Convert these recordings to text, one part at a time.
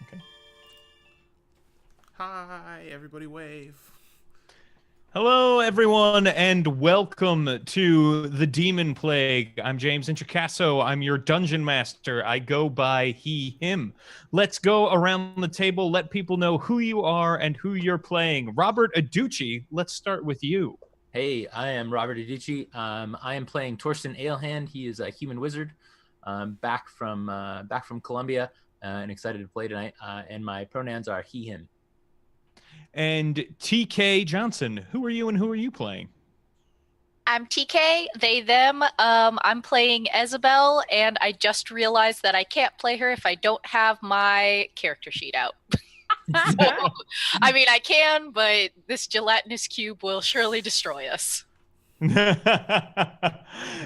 Okay. Hi, everybody wave. Hello, everyone, and welcome to the Demonplague. I'm James Introcaso. I'm your dungeon master. I go by he, him. Let's go around the table, let people know who you are and who you're playing. Robert Adducci, let's start with you. Hey, I am Robert Adducci. I am playing Torsten Alehand. He is a human wizard, back from Colombia, and excited to play tonight. And my pronouns are he, him. And TK Johnson, who are you and who are you playing? I'm TK, they, them. I'm playing Isabel, and I just realized that I can't play her if I don't have my character sheet out. So, I mean, I can, but this gelatinous cube will surely destroy us.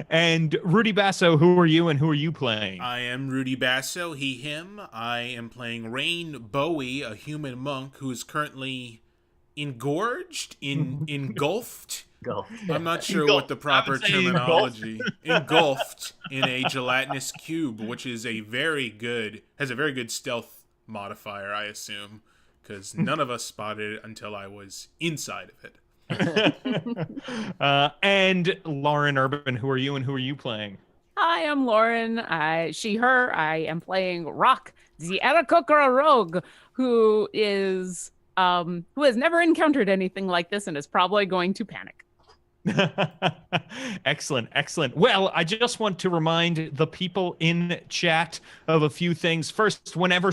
And Rudy Basso, who are you and who are you playing? I am Rudy Basso, he, him. I am playing Rain Bowie, a human monk who is currently engulfed. I'm not sure what the proper terminology. Engulfed in a gelatinous cube, which is has a very good stealth modifier, I assume, because none of us spotted it until I was inside of it. And Lauren Urban, who are you and who are you playing? Hi, I'm Lauren. She, her. I am playing Rock, the Arakokra rogue, who has never encountered anything like this and is probably going to panic. Excellent. Well, I just want to remind the people in chat of a few things. First, whenever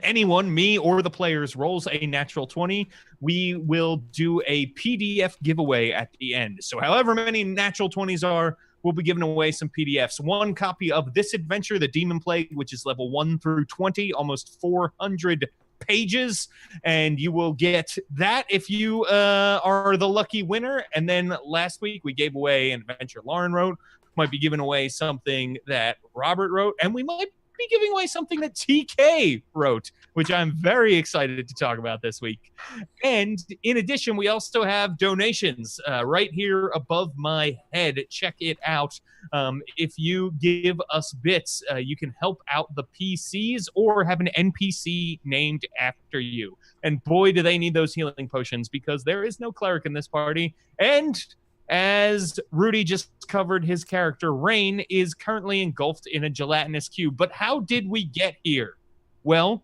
anyone, me or the players, rolls a natural 20, we will do a PDF giveaway at the end. So however many natural 20s are, we'll be giving away some PDFs. One copy of this adventure, the Demonplague, which is level 1 through 20, almost 400 pages, and you will get that if you are the lucky winner. And then last week we gave away an adventure Lauren wrote. Might be giving away something that Robert wrote, and we might be giving away something that TK wrote, which I'm very excited to talk about this week. And in addition, we also have donations right here above my head. Check it out. If you give us bits, you can help out the PCs or have an NPC named after you. And boy, do they need those healing potions, because there is no cleric in this party. And as Rudy just covered, his character, Rain, is currently engulfed in a gelatinous cube. But how did we get here? Well,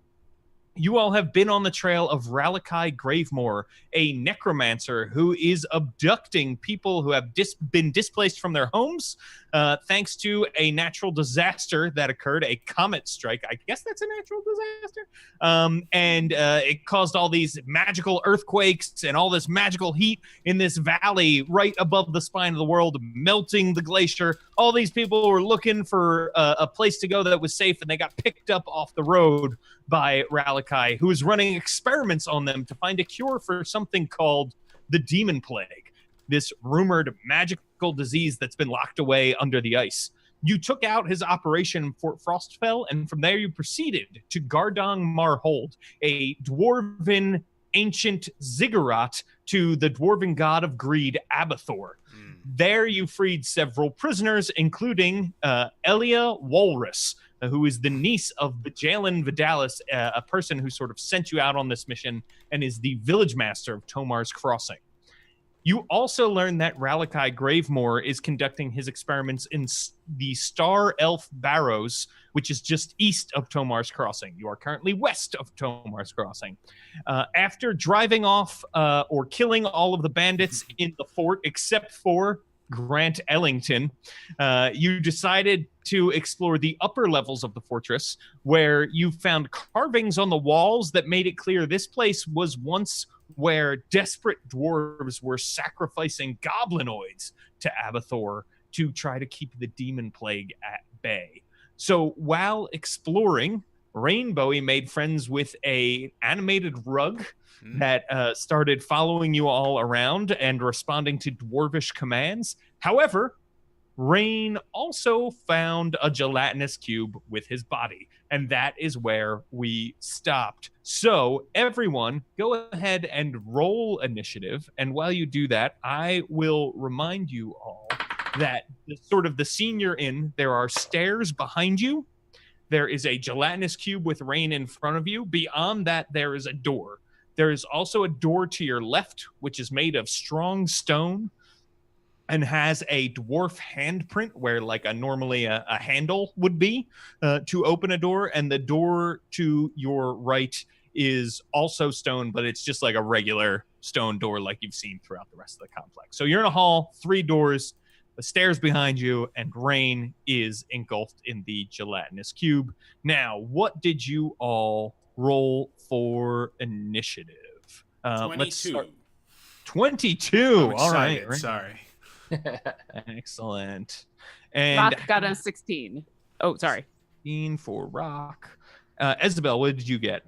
you all have been on the trail of Ralakai Gravemore, a necromancer who is abducting people who have been displaced from their homes thanks to a natural disaster that occurred, a comet strike. I guess that's a natural disaster. And it caused all these magical earthquakes and all this magical heat in this valley right above the spine of the world, melting the glacier. All these people were looking for a place to go that was safe, and they got picked up off the road by Ralakai, who is running experiments on them to find a cure for something called the Demonplague, this rumored magical disease that's been locked away under the ice. You took out his operation in Fort Frostfell, and from there you proceeded to Gardong Marhold, a dwarven ancient ziggurat to the dwarven god of greed, Abathor. There you freed several prisoners, including Elia Walrus, who is the niece of Bajalin Vidalis, a person who sort of sent you out on this mission and is the village master of Tomar's Crossing. You also learn that Ralakai Gravemore is conducting his experiments in the Star Elf Barrows, which is just east of Tomar's Crossing. You are currently west of Tomar's Crossing. After driving off or killing all of the bandits in the fort, except for Grant Ellington, you decided to explore the upper levels of the fortress, where you found carvings on the walls that made it clear this place was once where desperate dwarves were sacrificing goblinoids to Abathor to try to keep the Demonplague at bay. So while exploring, Rainbowy made friends with an animated rug that started following you all around and responding to dwarvish commands. However, Rain also found a gelatinous cube with his body, and that is where we stopped. So everyone, go ahead and roll initiative, and while you do that, I will remind you all that sort of the scene you're in, there are stairs behind you there is a gelatinous cube with Rain in front of you. Beyond that, there is a door. There is also a door to your left, which is made of strong stone and has a dwarf handprint where like normally a handle would be to open a door. And the door to your right is also stone, but it's just like a regular stone door like you've seen throughout the rest of the complex. So you're in a hall, 3 doors, the stairs behind you, and Rain is engulfed in the gelatinous cube. Now, what did you all roll for initiative? 22. 22. All right. Sorry. Excellent. And Rock got a 16. Oh, sorry. 16 for Rock. Isabel, what did you get?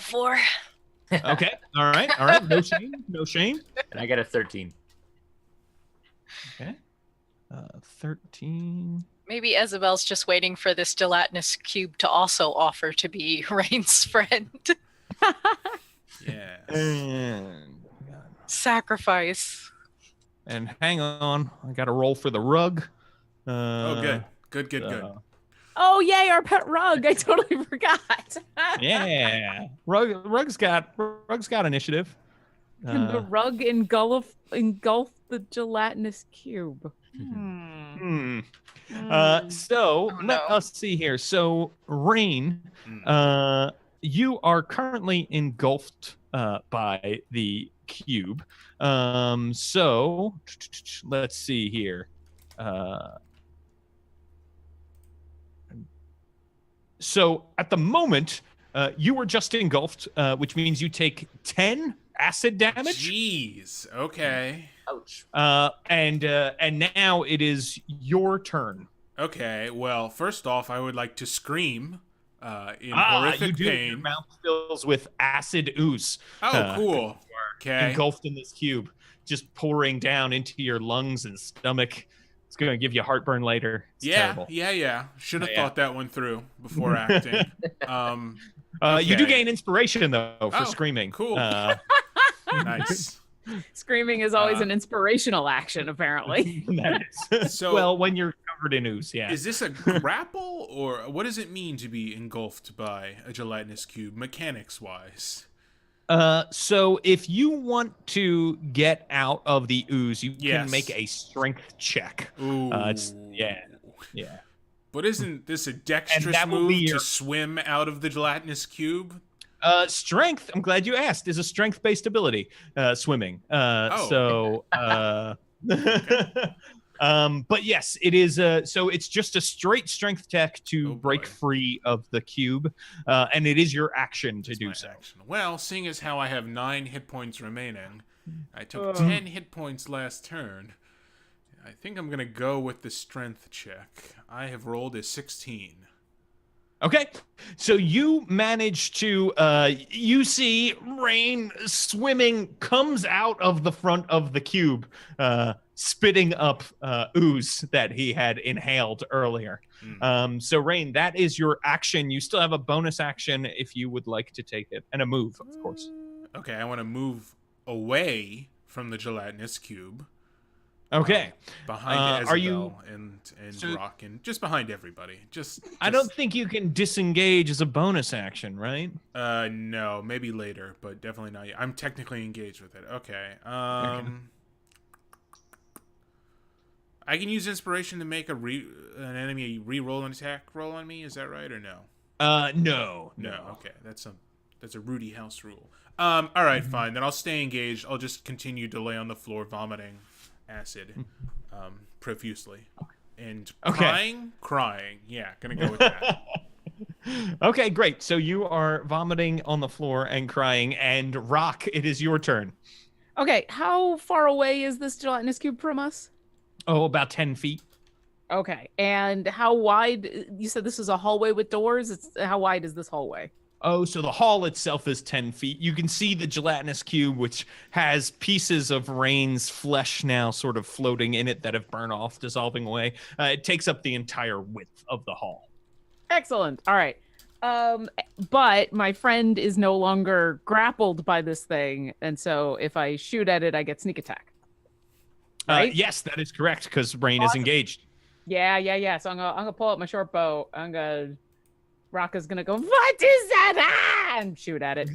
4. Okay. All right. No shame. And I got a 13. Okay. 13. Maybe Isabel's just waiting for this gelatinous cube to also offer to be Rain's friend. Yes. And Sacrifice. And hang on, I got to roll for the rug. Good. Oh, yay, our pet rug. I totally forgot. Yeah. Rug's got initiative. Can the rug engulf the gelatinous cube? So let us see here. So Rain, you are currently engulfed by the cube. So let's see here. So at the moment, you were just engulfed, which means you take 10 acid damage. Jeez. Okay. Ouch. And now it is your turn. Okay. Well, first off, I would like to scream in horrific pain. Your mouth fills with acid ooze. Oh, cool. Okay. Engulfed in this cube, just pouring down into your lungs and stomach. It's going to give you heartburn later. It's terrible. Yeah. Should have thought that one through before acting. Okay. You do gain inspiration, though, for screaming. Cool. Nice. Screaming is always an inspirational action, apparently. That is. So, well, when you're covered in ooze, yeah. Is this a grapple, or what does it mean to be engulfed by a gelatinous cube, mechanics-wise? So if you want to get out of the ooze, you can make a strength check. Ooh. Yeah. But isn't this a dexterous move to swim out of the gelatinous cube? Strength, I'm glad you asked, is a strength-based ability, swimming. Okay. But yes, it is. So it's just a straight strength check to break free of the cube, and it is your action to do so. Action. Well, seeing as how I have 9 hit points remaining, I took 10 hit points last turn. I think I'm gonna go with the strength check. I have rolled a 16. Okay, so you manage to, you see Rain swimming, comes out of the front of the cube, spitting up ooze that he had inhaled earlier. So Rain, that is your action. You still have a bonus action if you would like to take it, and a move, of course. Okay, I want to move away from the gelatinous cube. Okay. Behind Isabel are you and Rock, and just behind everybody. Just I don't think you can disengage as a bonus action, right? No, maybe later, but definitely not yet. I'm technically engaged with it. Okay. I can use inspiration to make an enemy re-roll an attack roll on me. Is that right or no? No. Okay, that's a Rudy house rule. All right, fine. Then I'll stay engaged. I'll just continue to lay on the floor vomiting acid profusely and crying. Yeah, gonna go with that. Okay, great. So you are vomiting on the floor and crying, and Rock, it is your turn. Okay, how far away is this gelatinous cube from us? Oh, about 10 feet. Okay, and how wide? You said this is a hallway with doors. How wide is this hallway? Oh, so the hall itself is 10 feet. You can see the gelatinous cube, which has pieces of Rain's flesh now sort of floating in it that have burned off, dissolving away. It takes up the entire width of the hall. Excellent. All right. But my friend is no longer grappled by this thing, and so if I shoot at it, I get sneak attack. Right? Yes, that is correct, because Rain is engaged. Yeah. So I'm gonna pull up my short bow. Rock is gonna go, what is that? And shoot at it.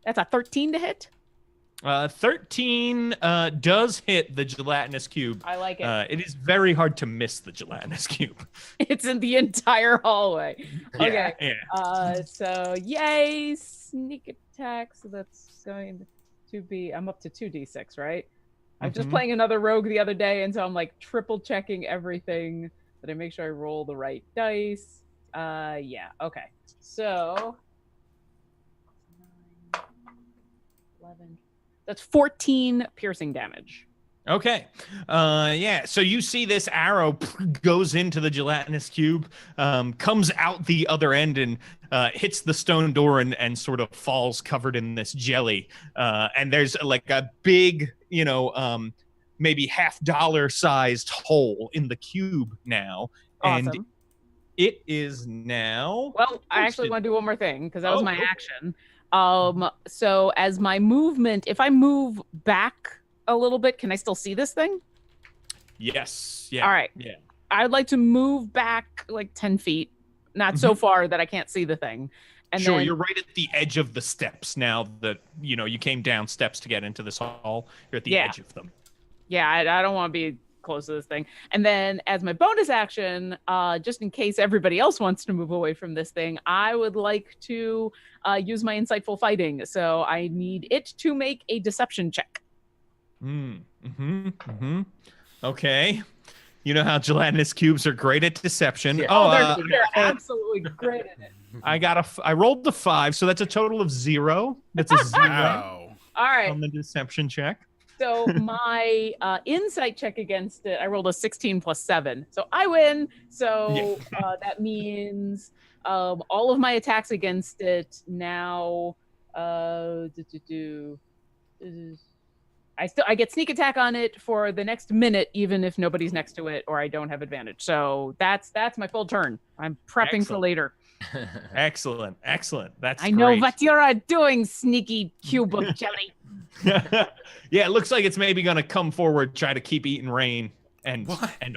That's a 13 to hit. 13 does hit the gelatinous cube. I like it. It is very hard to miss the gelatinous cube. It's in the entire hallway. Okay. Yeah. So yay, sneak attack. So that's going to be, I'm up to 2d6, right? I'm just playing another rogue the other day, and so I'm like triple checking everything that I make sure I roll the right dice. Yeah, okay. So 11. That's 14 piercing damage. Okay. Yeah. So you see this arrow goes into the gelatinous cube, comes out the other end and hits the stone door and sort of falls covered in this jelly. And there's like a big, maybe $50 sized hole in the cube now. Awesome. And it is now. Well, I actually want to do one more thing because that was my action. So as my movement, if I move back a little bit, can I still see this thing? Yes. Yeah. All right. Yeah. I'd like to move back like 10 feet, not so far that I can't see the thing. And sure, then, you're right at the edge of the steps now that, you came down steps to get into this hall. You're at the edge of them. Yeah, I don't want to be close to this thing. And then as my bonus action, just in case everybody else wants to move away from this thing, I would like to use my insightful fighting. So I need it to make a deception check. Okay. You know how gelatinous cubes are great at deception. Yeah. They're absolutely great at it. I rolled the 5, so that's a total of 0. That's a 0 Wow. All right. on the deception check. So my insight check against it, I rolled a 16 plus 7. So I win. So that means all of my attacks against it now I get sneak attack on it for the next minute, even if nobody's next to it or I don't have advantage. So that's my full turn. I'm prepping for later. Excellent. That's I know what you're doing, sneaky cube of jelly. Yeah, it looks like it's maybe going to come forward, try to keep eating Rain and off. And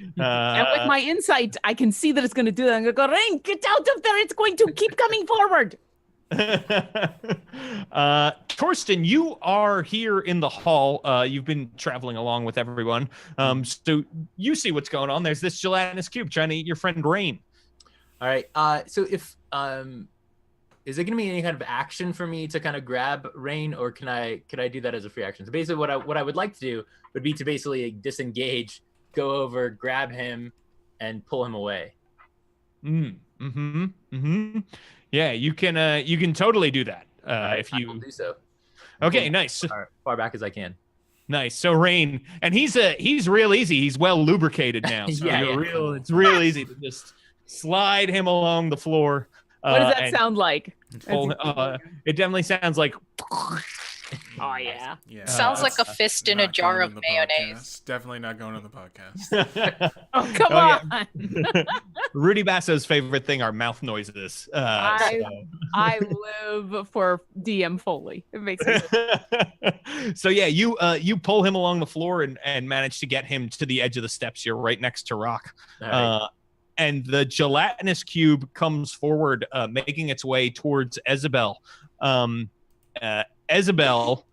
with my insight, I can see that it's going to do that. I'm going to go, Rain, get out of there. It's going to keep coming forward. Torsten, you are here in the hall. You've been traveling along with everyone. So you see what's going on. There's this gelatinous cube trying to eat your friend Rain. All right. So if is it going to be any kind of action for me to kind of grab Rain, or could I do that as a free action? So basically, what I would like to do would be to basically disengage, go over, grab him, and pull him away. Yeah, you can totally do that if you I will do so. Okay, nice. Far back as I can. Nice. So Rain, and he's real easy. He's well lubricated now. So it's real easy to just slide him along the floor. What does that sound like? It definitely sounds like. Oh yeah. Sounds like a fist in a jar of mayonnaise. Definitely not going on the podcast. Oh come on. Yeah. Rudy Basso's favorite thing are mouth noises. I live for DM Foley. It makes sense. So yeah, you pull him along the floor and manage to get him to the edge of the steps. You're right next to Rock. Right. And the gelatinous cube comes forward, making its way towards Isabel. Isabel,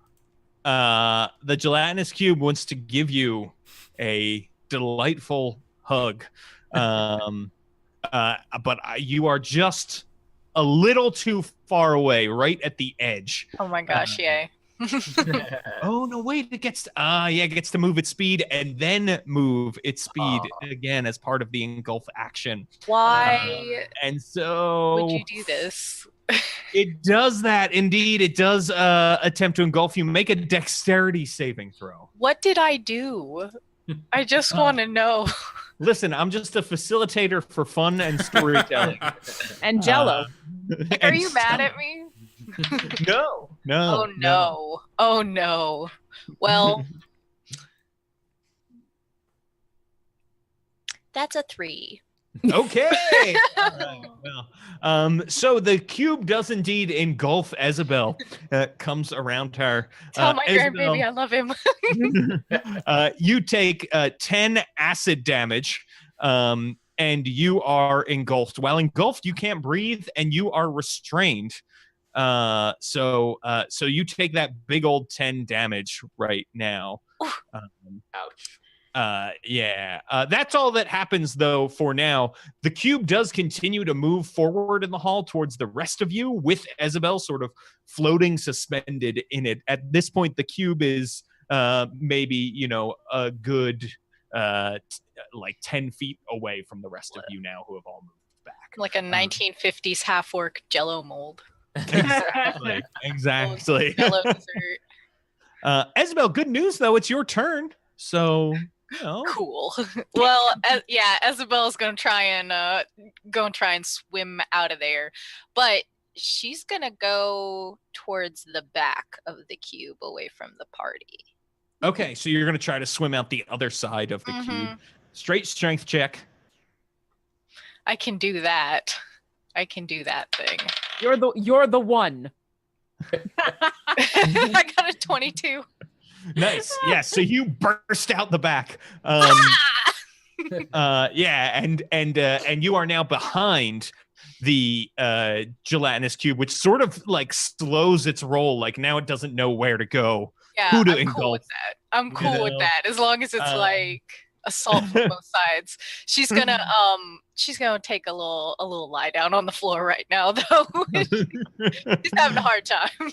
the gelatinous cube wants to give you a delightful hug. But you are just a little too far away, right at the edge. Oh my gosh, yay. Oh no, wait, it gets to move its speed and then move its speed again as part of the engulf action. Why and so would you do this? It does that, indeed. It does attempt to engulf you. Make a dexterity saving throw. What did I do? I just want to know. Listen, I'm just a facilitator for fun and storytelling. And Jello. Are you mad at me? No. Oh no. Oh no. Well, that's a 3. Okay. All right, well, so the cube does indeed engulf Isabel. Comes around her. Tell my Isabel, grandbaby I love him. you take 10 acid damage, and you are engulfed. While engulfed, you can't breathe, and you are restrained. So you take that big old 10 damage right now. Ouch. That's all that happens though for now. The cube does continue to move forward in the hall towards the rest of you, with Isabel sort of floating suspended in it. At this point, the cube is maybe a good like 10 feet away from the rest of you now, who have all moved back. Like a 1950s half-orc Jello mold. Exactly. Jello dessert. Isabel, good news though, it's your turn. So cool. Well, Isabel's gonna try and swim out of there, but she's gonna go towards the back of the cube, away from the party. Okay, so you're gonna try to swim out the other side of the cube. Straight strength check. I can do that. I can do that thing. You're the one. I got a 22. Nice. Yeah, so you burst out the back. And you are now behind the gelatinous cube, which sort of like slows its roll. Like now it doesn't know where to go. Yeah, Who to I'm engulf. cool with that. I'm cool with that, as long as it's like assault from both sides. She's gonna take a little lie down on the floor right now, though. She's having a hard time.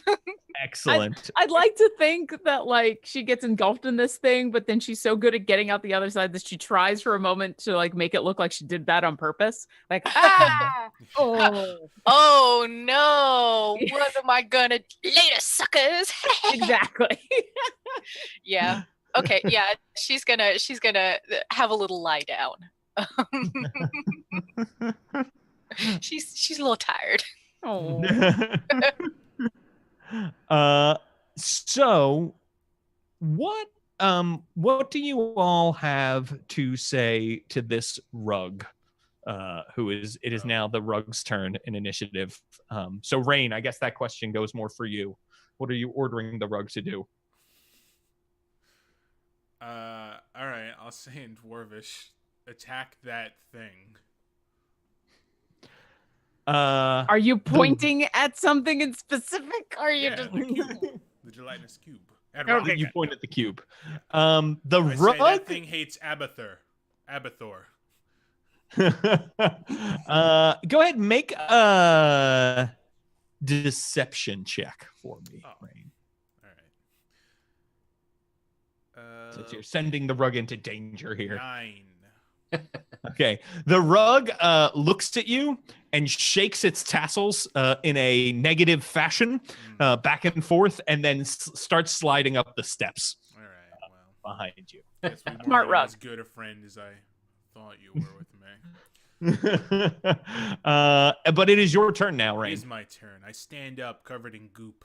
Excellent. I'd like to think that like she gets engulfed in this thing, but then she's so good at getting out the other side that she tries for a moment to like make it look like she did that on purpose. Like, oh no, what am I gonna later, suckers? Exactly. Yeah. Okay, yeah, she's gonna have a little lie down. She's a little tired. Oh. So what do you all have to say to this rug? It is now the rug's turn in initiative. So Rain, I guess that question goes more for you. What are you ordering the rug to do? All right, I'll say in Dwarvish, attack that thing. Are you pointing at something in specific? Or are you just the gelatinous cube? Okay, you point at the cube. The I rug. say that thing hates Abathur. Abathor. Go ahead, and make a deception check for me, Rain. Since you're sending the rug into danger here. 9. Okay. The rug looks at you and shakes its tassels in a negative fashion, back and forth, and then starts sliding up the steps. All right, well, behind you. Guess we Smart weren't rug. as good a friend as I thought you were with me. But it is your turn now, It Rain. is my turn. I stand up covered in goop.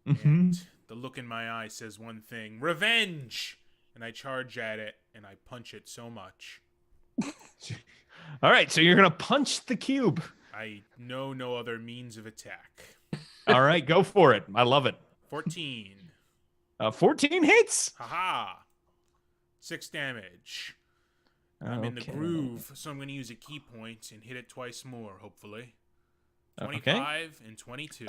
Mhm. And the look in my eye says one thing: revenge! And I charge at it, and I punch it so much. All right, so you're going to punch the cube. I know no other means of attack. All right, go for it. I love it. 14. 14 hits. Haha. 6 damage. I'm in the Okay. groove, so I'm going to use a key point and hit it twice more, hopefully. Okay. 25 and 22.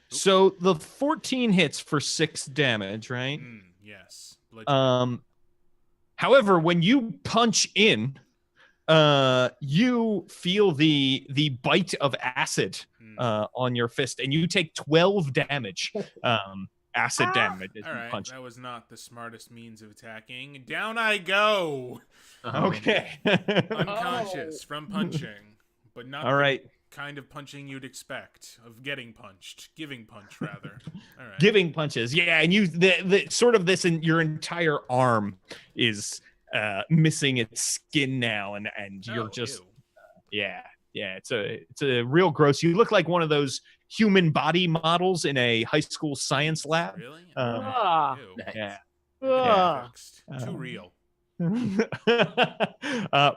So the 14 hits for 6 damage, right? Yes. However, when you punch in, you feel the bite of acid on your fist, and you take 12 damage. Acid damage. As All you right, punch. that was not the smartest means of attacking. Down I go. Okay. Unconscious from punching, but not All right. the kind of punching you'd expect of getting punched. Giving punch, rather. All right. Giving punches. Yeah, and you the sort of this in your entire arm is missing its skin now, and you're just ew. it's a real gross. You look like one of those human body models in a high school science lab. Really? Ah. Ew. Yeah. Get fixed. Too real.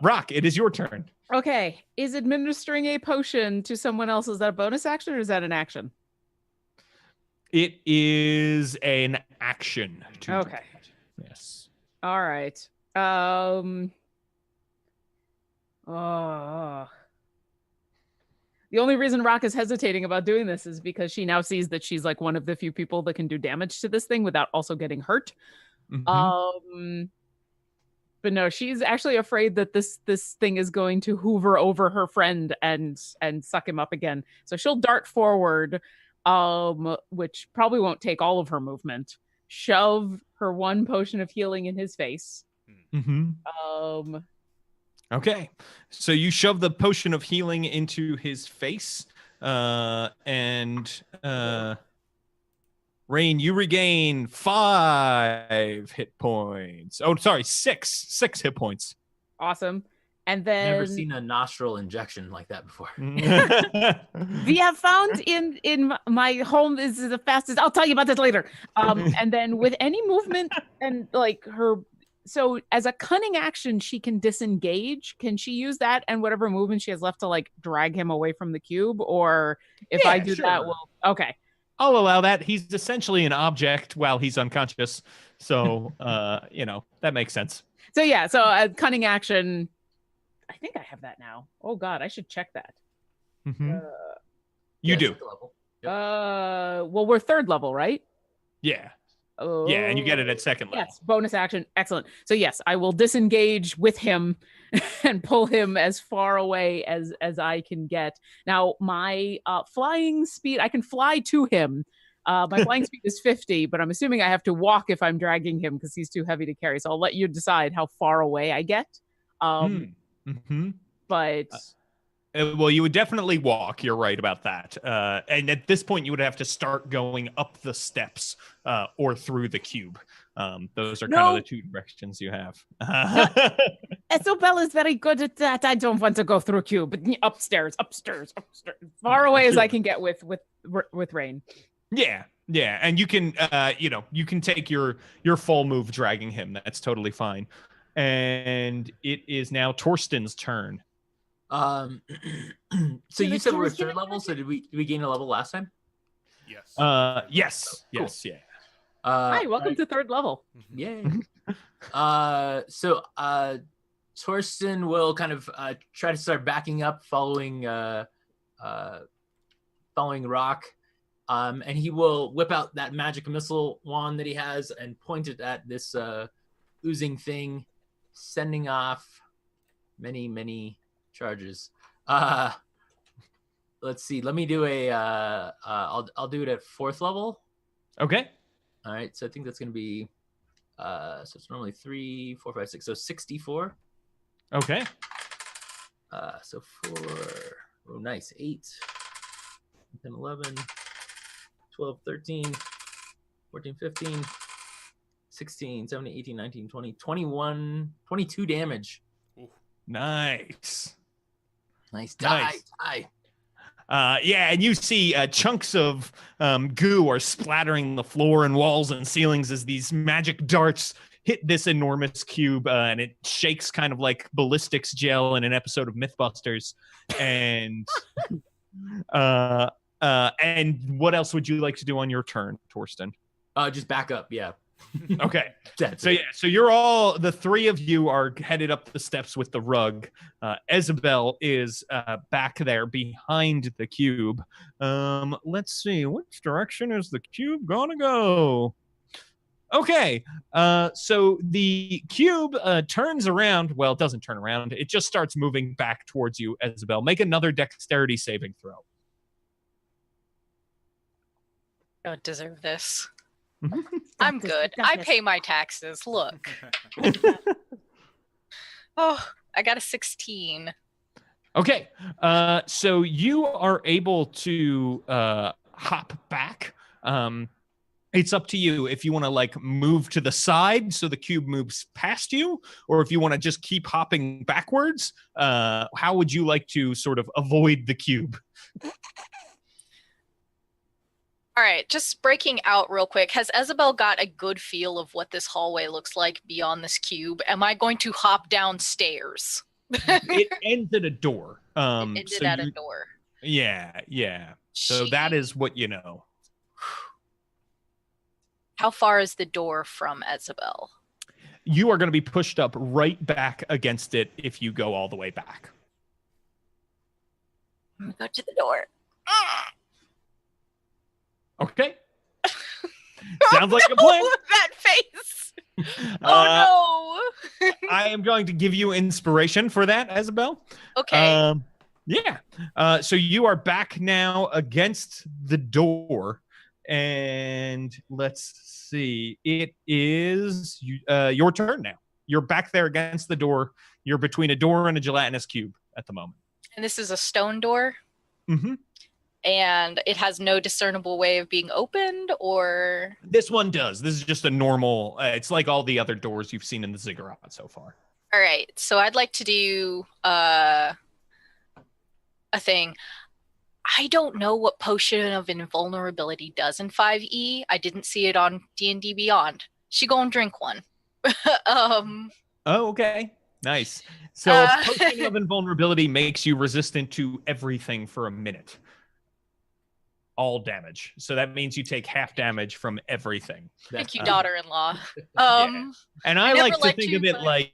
Rock, it is your turn. Okay. Is administering a potion to someone else, is that a bonus action or is that an action? It is an action. Okay. Yes. All right. The only reason Rock is hesitating about doing this is because she now sees that she's like one of the few people that can do damage to this thing without also getting hurt. Mhm. But no, she's actually afraid that this thing is going to hoover over her friend and suck him up again. So she'll dart forward, which probably won't take all of her movement. Shove her one potion of healing in his face. Okay, so you shove the potion of healing into his face, and Rain, you regain 5 hit points. Oh, sorry, 6 hit points. Awesome. And then Never seen a nostril injection like that before. we have found in my home is the fastest. I'll tell you about this later. And then with any movement and like her, so as a cunning action, she can disengage. Can she use that and whatever movement she has left to like drag him away from the cube? Or if I do that, well, okay. I'll allow that. He's essentially an object while he's unconscious. So, that makes sense. So yeah, so a cunning action. I think I have that now. Oh God, I should check that. You do. Level. Well, we're 3rd level, right? Yeah. Oh, Yeah, and you get it at 2nd level. Yes, bonus action. Excellent. So yes, I will disengage with him and pull him as far away as I can get. Now, my flying speed, I can fly to him. My flying speed is 50, but I'm assuming I have to walk if I'm dragging him because he's too heavy to carry. So I'll let you decide how far away I get. But well, you would definitely walk. You're right about that. And at this point, you would have to start going up the steps or through the cube. Those are kind of the 2 directions you have. Isobel is very good at that. I don't want to go through cube, but upstairs, far away as I can get with Rain. Yeah, and you can, you can take your full move dragging him. That's totally fine. And it is now Torsten's turn. So you said we're 3rd level. So did we gain a level last time? Yes. Yes. Cool. Yes. Yeah. Hi, welcome to 3rd level. Yay. So Torsten will kind of try to start backing up, following Rock, and he will whip out that magic missile wand that he has and point it at this oozing thing, sending off many charges. Let's see. Let me do a. I'll do it at 4th level. Okay. All right. So I think that's going to be. So it's normally 3, 4, 5, 6. So 64. Okay. So 4. Oh, nice. 8, 10, 11, 12, 13, 14, 15, 16, 17, 18, 19, 20, 21, 22 damage. Nice. Die. Yeah, and you see chunks of goo are splattering the floor and walls and ceilings as these magic darts hit this enormous cube, and it shakes kind of like ballistics gel in an episode of Mythbusters. And and what else would you like to do on your turn, Torsten? Just back up. Yeah. Okay. So you're all, the 3 of you are headed up the steps with the rug. Isabel is back there behind the cube. Let's see, which direction is the cube gonna go? Okay. So the cube turns around. Well, it doesn't turn around. It just starts moving back towards you, Isabel. Make another dexterity saving throw. Don't deserve this. I'm good. I pay my taxes. Look. Oh, I got a 16. Okay. So you are able to hop back. It's up to you if you want to like move to the side so the cube moves past you, or if you want to just keep hopping backwards. How would you like to sort of avoid the cube? All right, just breaking out real quick. Has Isabel got a good feel of what this hallway looks like beyond this cube? Am I going to hop downstairs? It ends at a door. It ended at a door. Yeah. So that is what you know. How far is the door from Isabel? You are going to be pushed up right back against it if you go all the way back. I'm going to go to the door. Okay. Sounds like a plan. That face. Oh, no. I am going to give you inspiration for that, Isabel. Okay. Yeah. So you are back now against the door. And let's see. It is your turn now. You're back there against the door. You're between a door and a gelatinous cube at the moment. And this is a stone door? Mm-hmm. And it has no discernible way of being opened, or? This one does. This is just a normal, it's like all the other doors you've seen in the ziggurat so far. All right. So I'd like to do a thing. I don't know what Potion of Invulnerability does in 5e. I didn't see it on D&D Beyond. She go and drink one. Oh, okay. Nice. So Potion of Invulnerability makes you resistant to everything for a minute. All damage. So that means you take half damage from everything. Thank you, daughter-in-law. Yeah. And I like to think of it like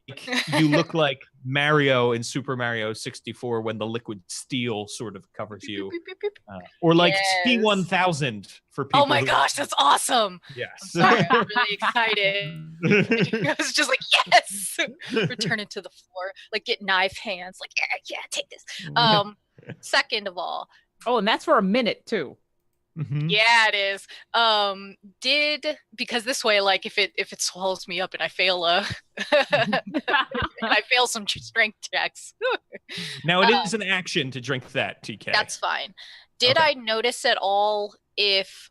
you look like Mario in Super Mario 64 when the liquid steel sort of covers you. Or like T-1000 for people. Oh my gosh, that's awesome. Yes. I'm sorry, I'm really excited. I was just like, yes! Return it to the floor. Like get knife hands. Like, yeah, take this. Second of all. Oh, and that's for a minute too. Mm-hmm. Yeah, it is. Because this way, like if it swallows me up and I fail I fail some strength checks. Now it is an action to drink that, TK. That's fine. Did I notice at all if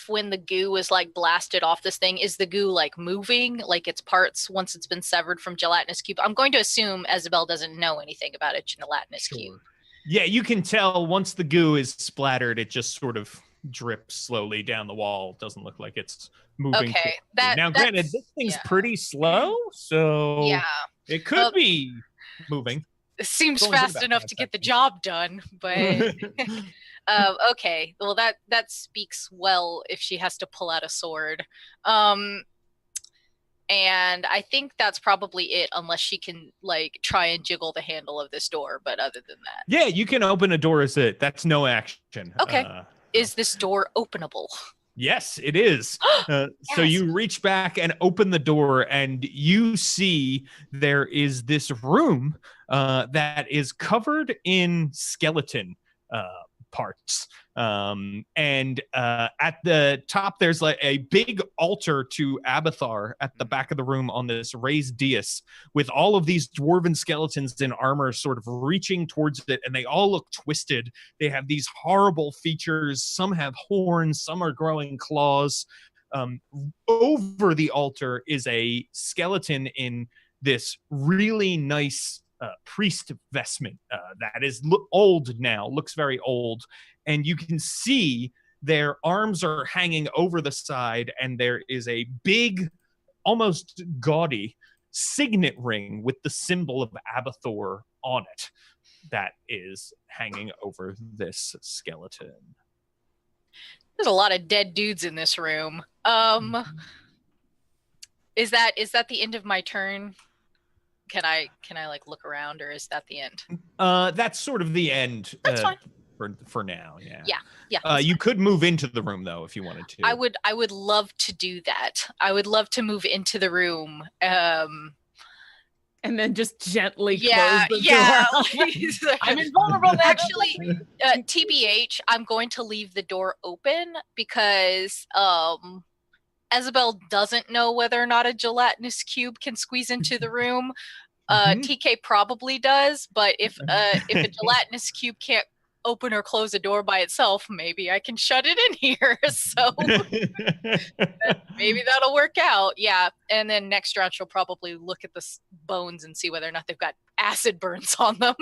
when the goo was like blasted off this thing, is the goo like moving, like its parts once it's been severed from gelatinous cube? I'm going to assume Isabel doesn't know anything about a gelatinous cube. Yeah, you can tell once the goo is splattered, it just sort of drips slowly down the wall. It doesn't look like it's moving. Okay. Now, granted, this thing's pretty slow, so it could be moving. It seems fast enough to get the job done, but okay. Well, that speaks well if she has to pull out a sword. And I think that's probably it, unless she can like try and jiggle the handle of this door. But other than that, yeah, you can open a door as it. That's no action. Okay. Is this door openable? Yes, it is. So you reach back and open the door, and you see there is this room that is covered in skeleton parts. And at the top, there's like a big altar to Abathar at the back of the room on this raised dais with all of these dwarven skeletons in armor sort of reaching towards it, and they all look twisted. They have these horrible features. Some have horns, some are growing claws. Over the altar is a skeleton in this really nice priest vestment that is old now, looks very old. And you can see their arms are hanging over the side, and there is a big, almost gaudy signet ring with the symbol of Abathar on it that is hanging over this skeleton. There's a lot of dead dudes in this room. Is that the end of my turn? Can I like look around, or is that the end? That's sort of the end. That's fine. For now, Yeah. You could move into the room though if you wanted to. I would love to do that. I would love to move into the room. And then just gently close the door. I'm invulnerable. Actually, TBH, I'm going to leave the door open because Isabel doesn't know whether or not a gelatinous cube can squeeze into the room. TK probably does, but if a gelatinous cube can't open or close a door by itself, maybe I can shut it in here. So maybe that'll work out. Yeah. And then next round she'll probably look at the bones and see whether or not they've got acid burns on them.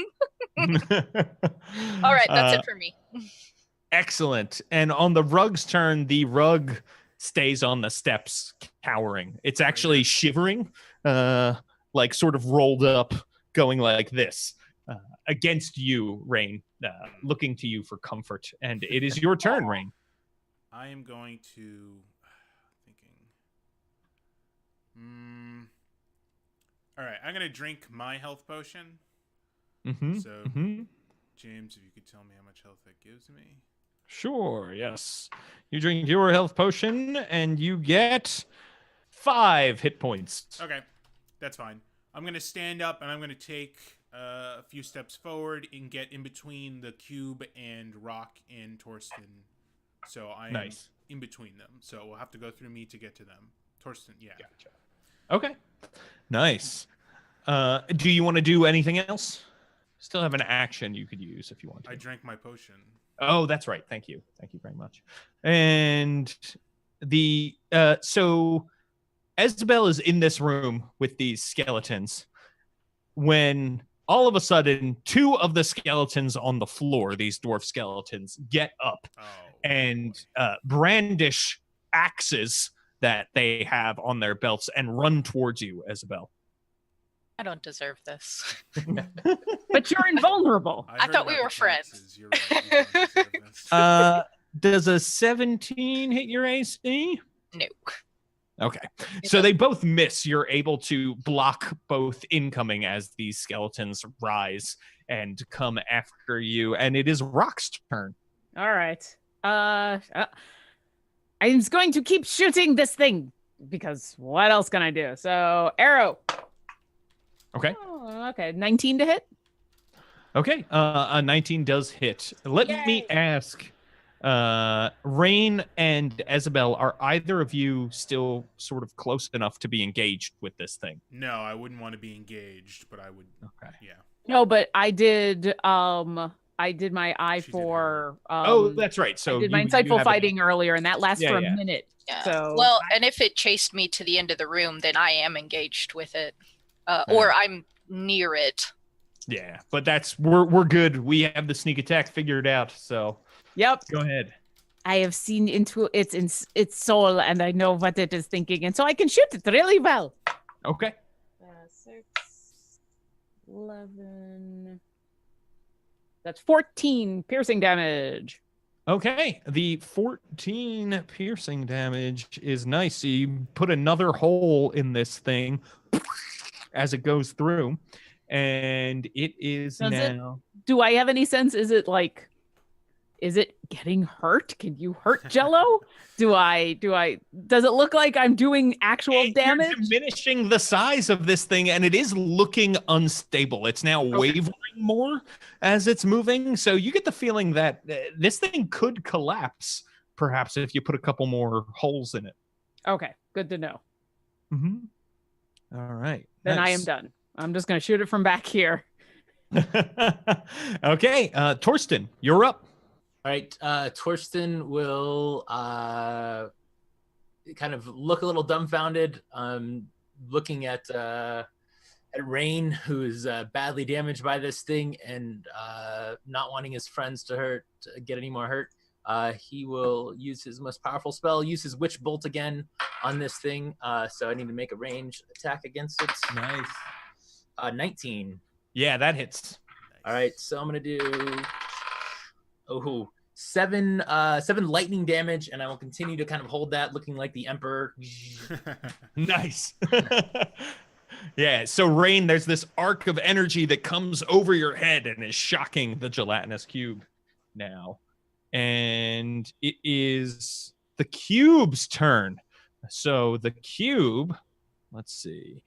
All right, that's it for me. Excellent. And on the rug's turn, the rug stays on the steps, cowering. It's actually shivering, like sort of rolled up, going like this, against you, Rain, looking to you for comfort. And it is your turn, Rain. I am going to all right, I'm gonna drink my health potion. So, James, if you could tell me how much health that gives me. Sure, yes. You drink your health potion, and you get 5 hit points. Okay, that's fine. I'm going to stand up, and I'm going to take a few steps forward and get in between the cube and Rock and Torsten. So I'm in between them. So we'll have to go through me to get to them. Torsten, yeah. Gotcha. Okay, nice. Do you want to do anything else? Still have an action you could use if you want to. I drank my potion. Oh, that's right. Thank you. Thank you very much. And the so Isabel is in this room with these skeletons when all of a sudden 2 of the skeletons on the floor, these dwarf skeletons, get up and brandish axes that they have on their belts and run towards you, Isabel. I don't deserve this. But you're invulnerable. I thought we were friends. You're right. You don't deserve this. Does a 17 hit your AC? No. Okay. So they both miss. You're able to block both incoming as these skeletons rise and come after you. And it is Rock's turn. All right. I'm going to keep shooting this thing because what else can I do? So arrow. Okay. Oh, okay. 19 to hit. Okay. A 19 does hit. Let me ask, Rain and Isabel, are either of you still sort of close enough to be engaged with this thing? No, I wouldn't want to be engaged, but I would. Okay. Yeah. No, but I did my eye for. Oh, that's right. So I did my insightful fighting earlier, and that lasts for a minute. Yeah. So well, and if it chased me to the end of the room, then I am engaged with it, or I'm near it. Yeah, but we're good. We have the sneak attack figured out. So. Yep. Go ahead. I have seen into its soul, and I know what it is thinking, and so I can shoot it really well. Okay. 6, 11. That's 14 piercing damage. Okay, the 14 piercing damage is nice. So you put another hole in this thing as it goes through, and it is now. Do I have any sense? Is it getting hurt? Can you hurt Jello? Does it look like I'm doing actual damage? You're diminishing the size of this thing, and it is looking unstable. It's now wavering more as it's moving. So you get the feeling that this thing could collapse, perhaps, if you put a couple more holes in it. Okay, good to know. Mm-hmm. All right. Then nice. I am done. I'm just going to shoot it from back here. Okay, Torsten, you're up. All right, Torsten will kind of look a little dumbfounded, looking at Rain, who is badly damaged by this thing, and not wanting his friends to get any more hurt. He will use his most powerful spell, use his Witch Bolt again on this thing. So I need to make a range attack against it. Nice. 19. Yeah, that hits. All right, so I'm gonna do 7 lightning damage, and I will continue to kind of hold that, looking like the Emperor. Nice. Yeah, so Rain, there's this arc of energy that comes over your head and is shocking the gelatinous cube now. And it is the cube's turn. So the cube, let's see.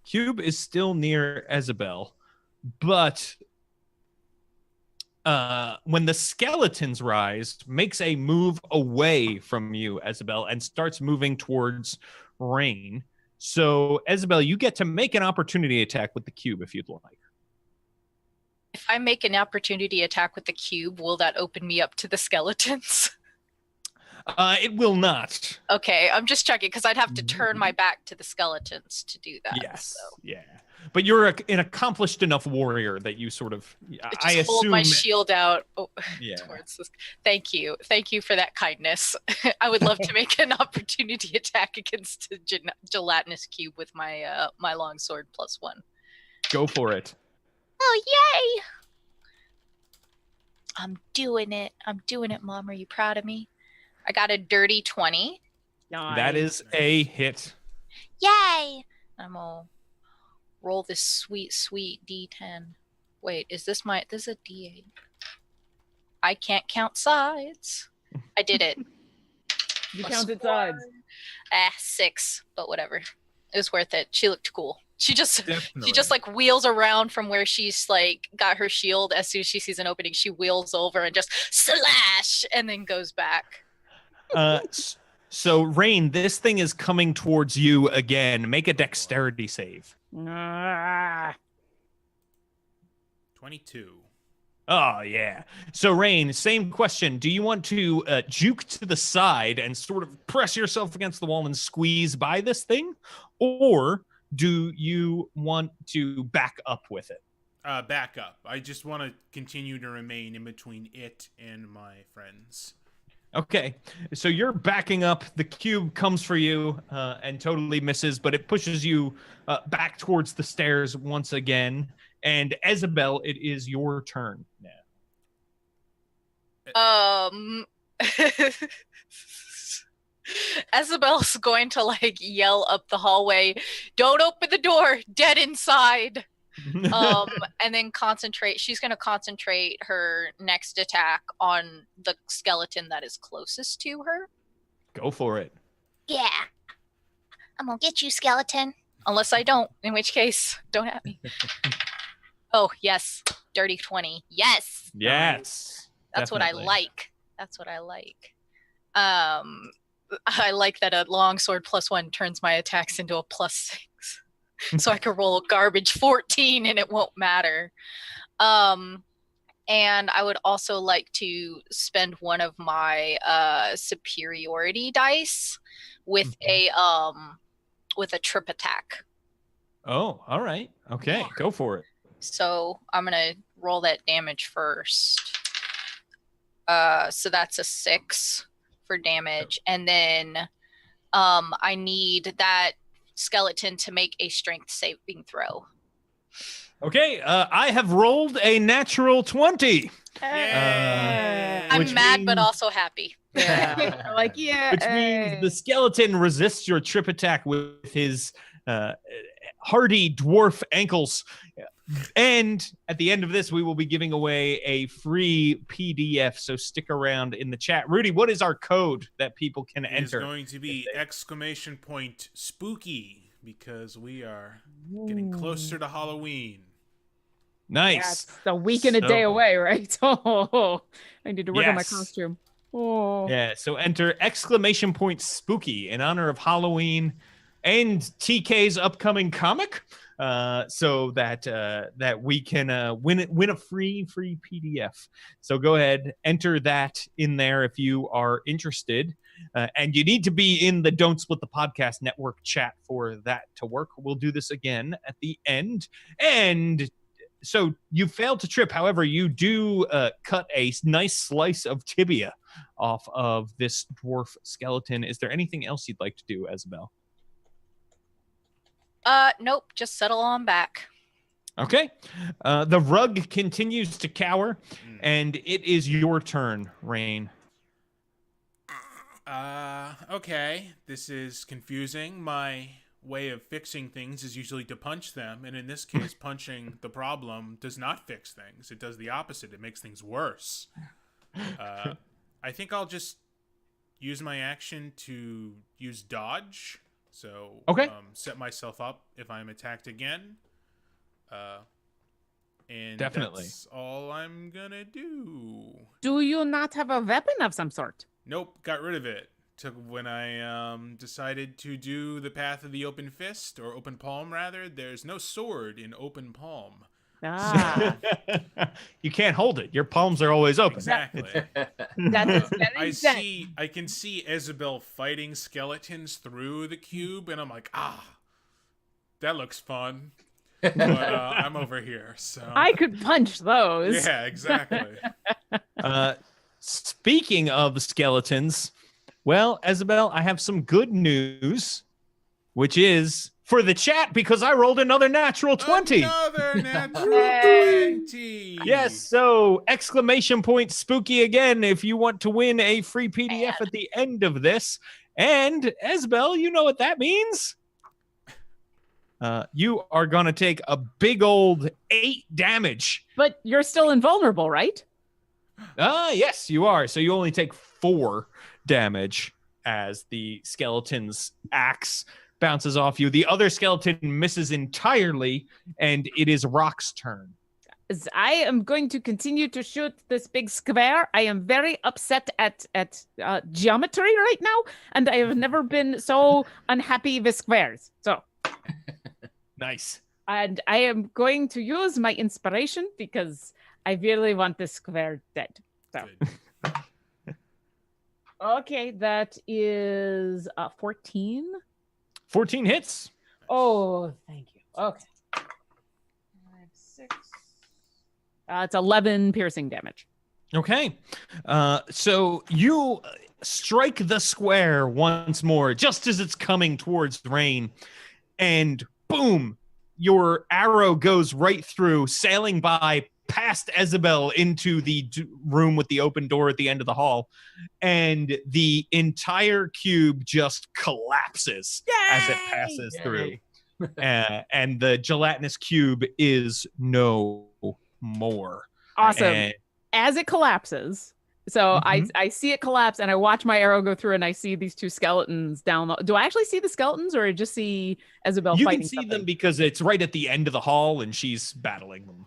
Cube is still near Isabel, but when the skeletons rise, makes a move away from you, Isabel, and starts moving towards Rain. So, Isabel, you get to make an opportunity attack with the cube if you'd like. If I make an opportunity attack with the cube, will that open me up to the skeletons? It will not. Okay, I'm just checking because I'd have to turn my back to the skeletons to do that. Yes. So. Yeah. But you're an accomplished enough warrior that you sort of, I Just hold assume. my shield out Yeah. towards this. Thank you for that kindness. I would love to make an opportunity attack against a gelatinous cube with my my longsword +1. Go for it. Oh yay! I'm doing it, Mom. Are you proud of me? I got a dirty 20. Nice. That is a hit. Yay! I'm gonna roll this sweet D10. Wait, is this is a D8? I can't count sides. I did it. You counted sides. 6, but whatever. It was worth it. She looked cool. She just Definitely. like wheels around from where she's like got her shield. As soon as she sees an opening, she wheels over and just slash and then goes back. So Rain, this thing is coming towards you again. Make a dexterity save. 22. Oh, yeah. So, Rain, same question. Do you want to juke to the side and sort of press yourself against the wall and squeeze by this thing? Or do you want to back up with it? Back up. I just want to continue to remain in between it and my friends. Okay. So you're backing up. The cube comes for you and totally misses, but it pushes you back towards the stairs once again. And Isabel, it is your turn now. Isabel's going to like yell up the hallway, "Don't open the door, dead inside." And then concentrate. She's going to concentrate her next attack on the skeleton that is closest to her. Go for it. Yeah. I'm going to get you, skeleton. Unless I don't, in which case, don't at me. Oh, yes. Dirty 20. Yes. Yes. That's definitely. what I like. That's what I like. I like that a longsword +1 turns my attacks into a +6. So I could roll a garbage 14 and it won't matter. And I would also like to spend one of my superiority dice with a trip attack. Oh, all right. Okay, Yeah. go for it. So I'm gonna roll that damage first. So that's a 6 for damage, and then I need that skeleton to make a strength saving throw. Okay, I have rolled a natural 20. I'm Which mad but means- also happy. Yeah. Like, yeah. Which means the skeleton resists your trip attack with his hardy dwarf ankles. And at the end of this, we will be giving away a free PDF, so stick around in the chat. Rudy, what is our code that people can It is enter? going to be !spooky, because we are getting closer to Halloween. Nice. That's a week and a day away, right? Oh, I need to work on my Yes. costume. Oh. Yeah, so enter !spooky in honor of Halloween and TK's upcoming comic, so that we can win a free PDF. So go ahead, enter that in there if you are interested, and you need to be in the Don't Split the Podcast Network chat for that to work. We'll do this again at the end, and so you failed to trip. However, you do cut a nice slice of tibia off of this dwarf skeleton. Is there anything else you'd like to do, Isabel? Nope, just settle on back. Okay. The rug continues to cower, and it is your turn, Rain. Okay. This is confusing. My way of fixing things is usually to punch them, and in this case, punching the problem does not fix things. It does the opposite. It makes things worse. I think I'll just use my action to use dodge. So, Okay. Set myself up if I'm attacked again. And Definitely. that's all I'm gonna do. Do you not have a weapon of some sort? Nope, got rid of it. Took when I decided to do the path of the open fist, or open palm rather. There's no sword in open palm. Ah, You can't hold it. Your palms are always open. Exactly. that is very zen. I can see Isabel fighting skeletons through the cube, and I'm like, that looks fun. But I'm over here, so I could punch those. yeah, exactly. Speaking of skeletons, well, Isabel, I have some good news, which is for the chat because I rolled another natural 20. Another natural 20. Yes, so exclamation point spooky again if you want to win a free PDF at the end of this. And Isabel, you know what that means? You are going to take a big old 8 damage. But you're still invulnerable, right? Yes, you are. So you only take 4 damage as the skeleton's axe bounces off you. The other skeleton misses entirely, and it is Rock's turn. As I am going to continue to shoot this big square. I am very upset at geometry right now, and I have never been so unhappy with squares. So Nice. And I am going to use my inspiration because I really want this square dead. So. Okay, that is 14. 14 hits. Oh, thank you. Okay. 5, 6. It's 11 piercing damage. Okay. So you strike the square once more, just as it's coming towards Rain, and boom, your arrow goes right through, sailing by past Isabel into the room with the open door at the end of the hall, and the entire cube just collapses as it passes through. And the gelatinous cube is no more. Awesome. And as it collapses, so I see it collapse, and I watch my arrow go through, and I see these 2 skeletons down. Do I actually see the skeletons, or I just see Isabel you fighting can see something? them because it's right at the end of the hall, and she's battling them.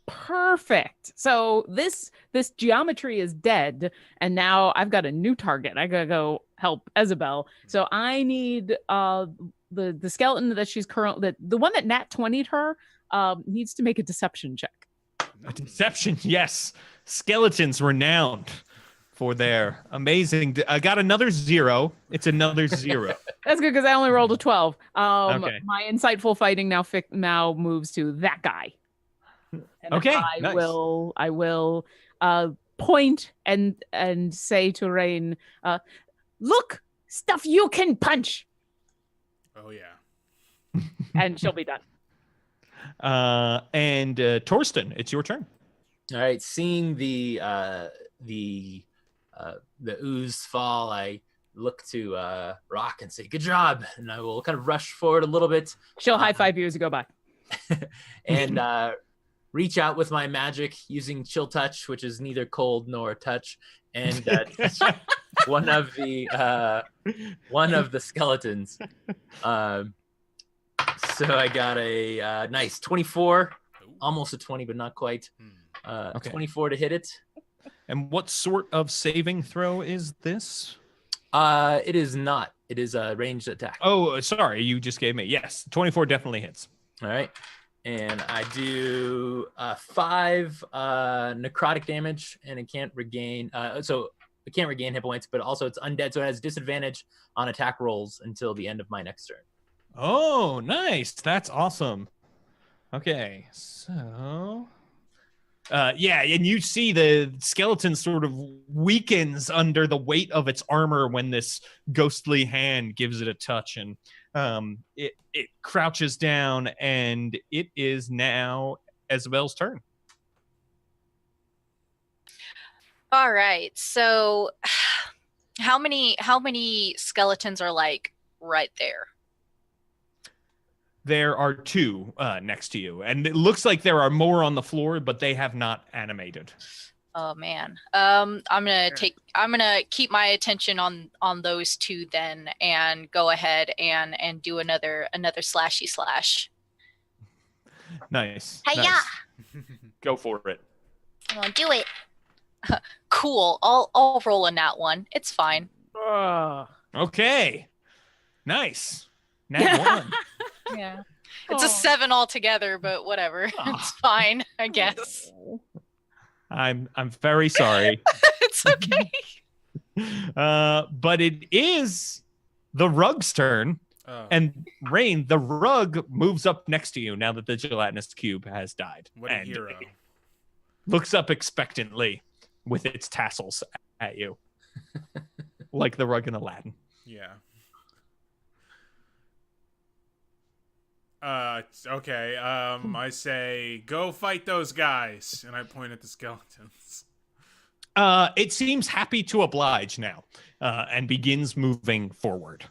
Perfect. So this geometry is dead, and now I've got a new target. I gotta go help Isabel. So I need the skeleton that she's currently the one that Nat 20'd her needs to make a deception check. A deception, yes. Skeletons renowned for their amazing. I got another 0. It's another 0. That's good because I only rolled a 12. Okay. My insightful fighting now moves to that guy. And Okay, I nice. will point and say to Rain, look, stuff you can punch. Oh yeah. And she'll be done. And Torsten, it's your turn. All right, seeing the ooze fall, I look to Rock and say, "Good job!" And I will kind of rush forward a little bit. She'll high five you as you go by, and reach out with my magic using Chill Touch, which is neither cold nor touch, and touch one of the skeletons. So I got a nice 24, almost a 20, but not quite. Okay. 24 to hit it. And what sort of saving throw is this? It is not. It is a ranged attack. Oh, sorry, you just gave me. Yes, 24 definitely hits. All right. And I do 5 necrotic damage, and it can't regain. So it can't regain hit points, but also it's undead, so it has disadvantage on attack rolls until the end of my next turn. Oh, nice. That's awesome. Okay, so yeah, and you see the skeleton sort of weakens under the weight of its armor when this ghostly hand gives it a touch, and it crouches down, and it is now Isabel's turn. All right. So how many skeletons are like right there? There are 2 next to you, and it looks like there are more on the floor, but they have not animated. Oh man. I'm gonna keep my attention on those 2 then, and go ahead and do another slashy slash. Nice. Hiya! Nice. Go for it. I'm gonna do it. Cool. I'll roll a nat 1. It's fine. Okay. Nice. Nat 1. Yeah. It's a 7 altogether, but whatever. It's fine, I guess. I'm very sorry. It's okay. But it is the rug's turn. And Rain, the rug moves up next to you now that the gelatinous cube has died. What a hero. Looks up expectantly with its tassels at you. Like the rug in Aladdin. Yeah. Okay. I say, go fight those guys. And I point at the skeletons. It seems happy to oblige now, and begins moving forward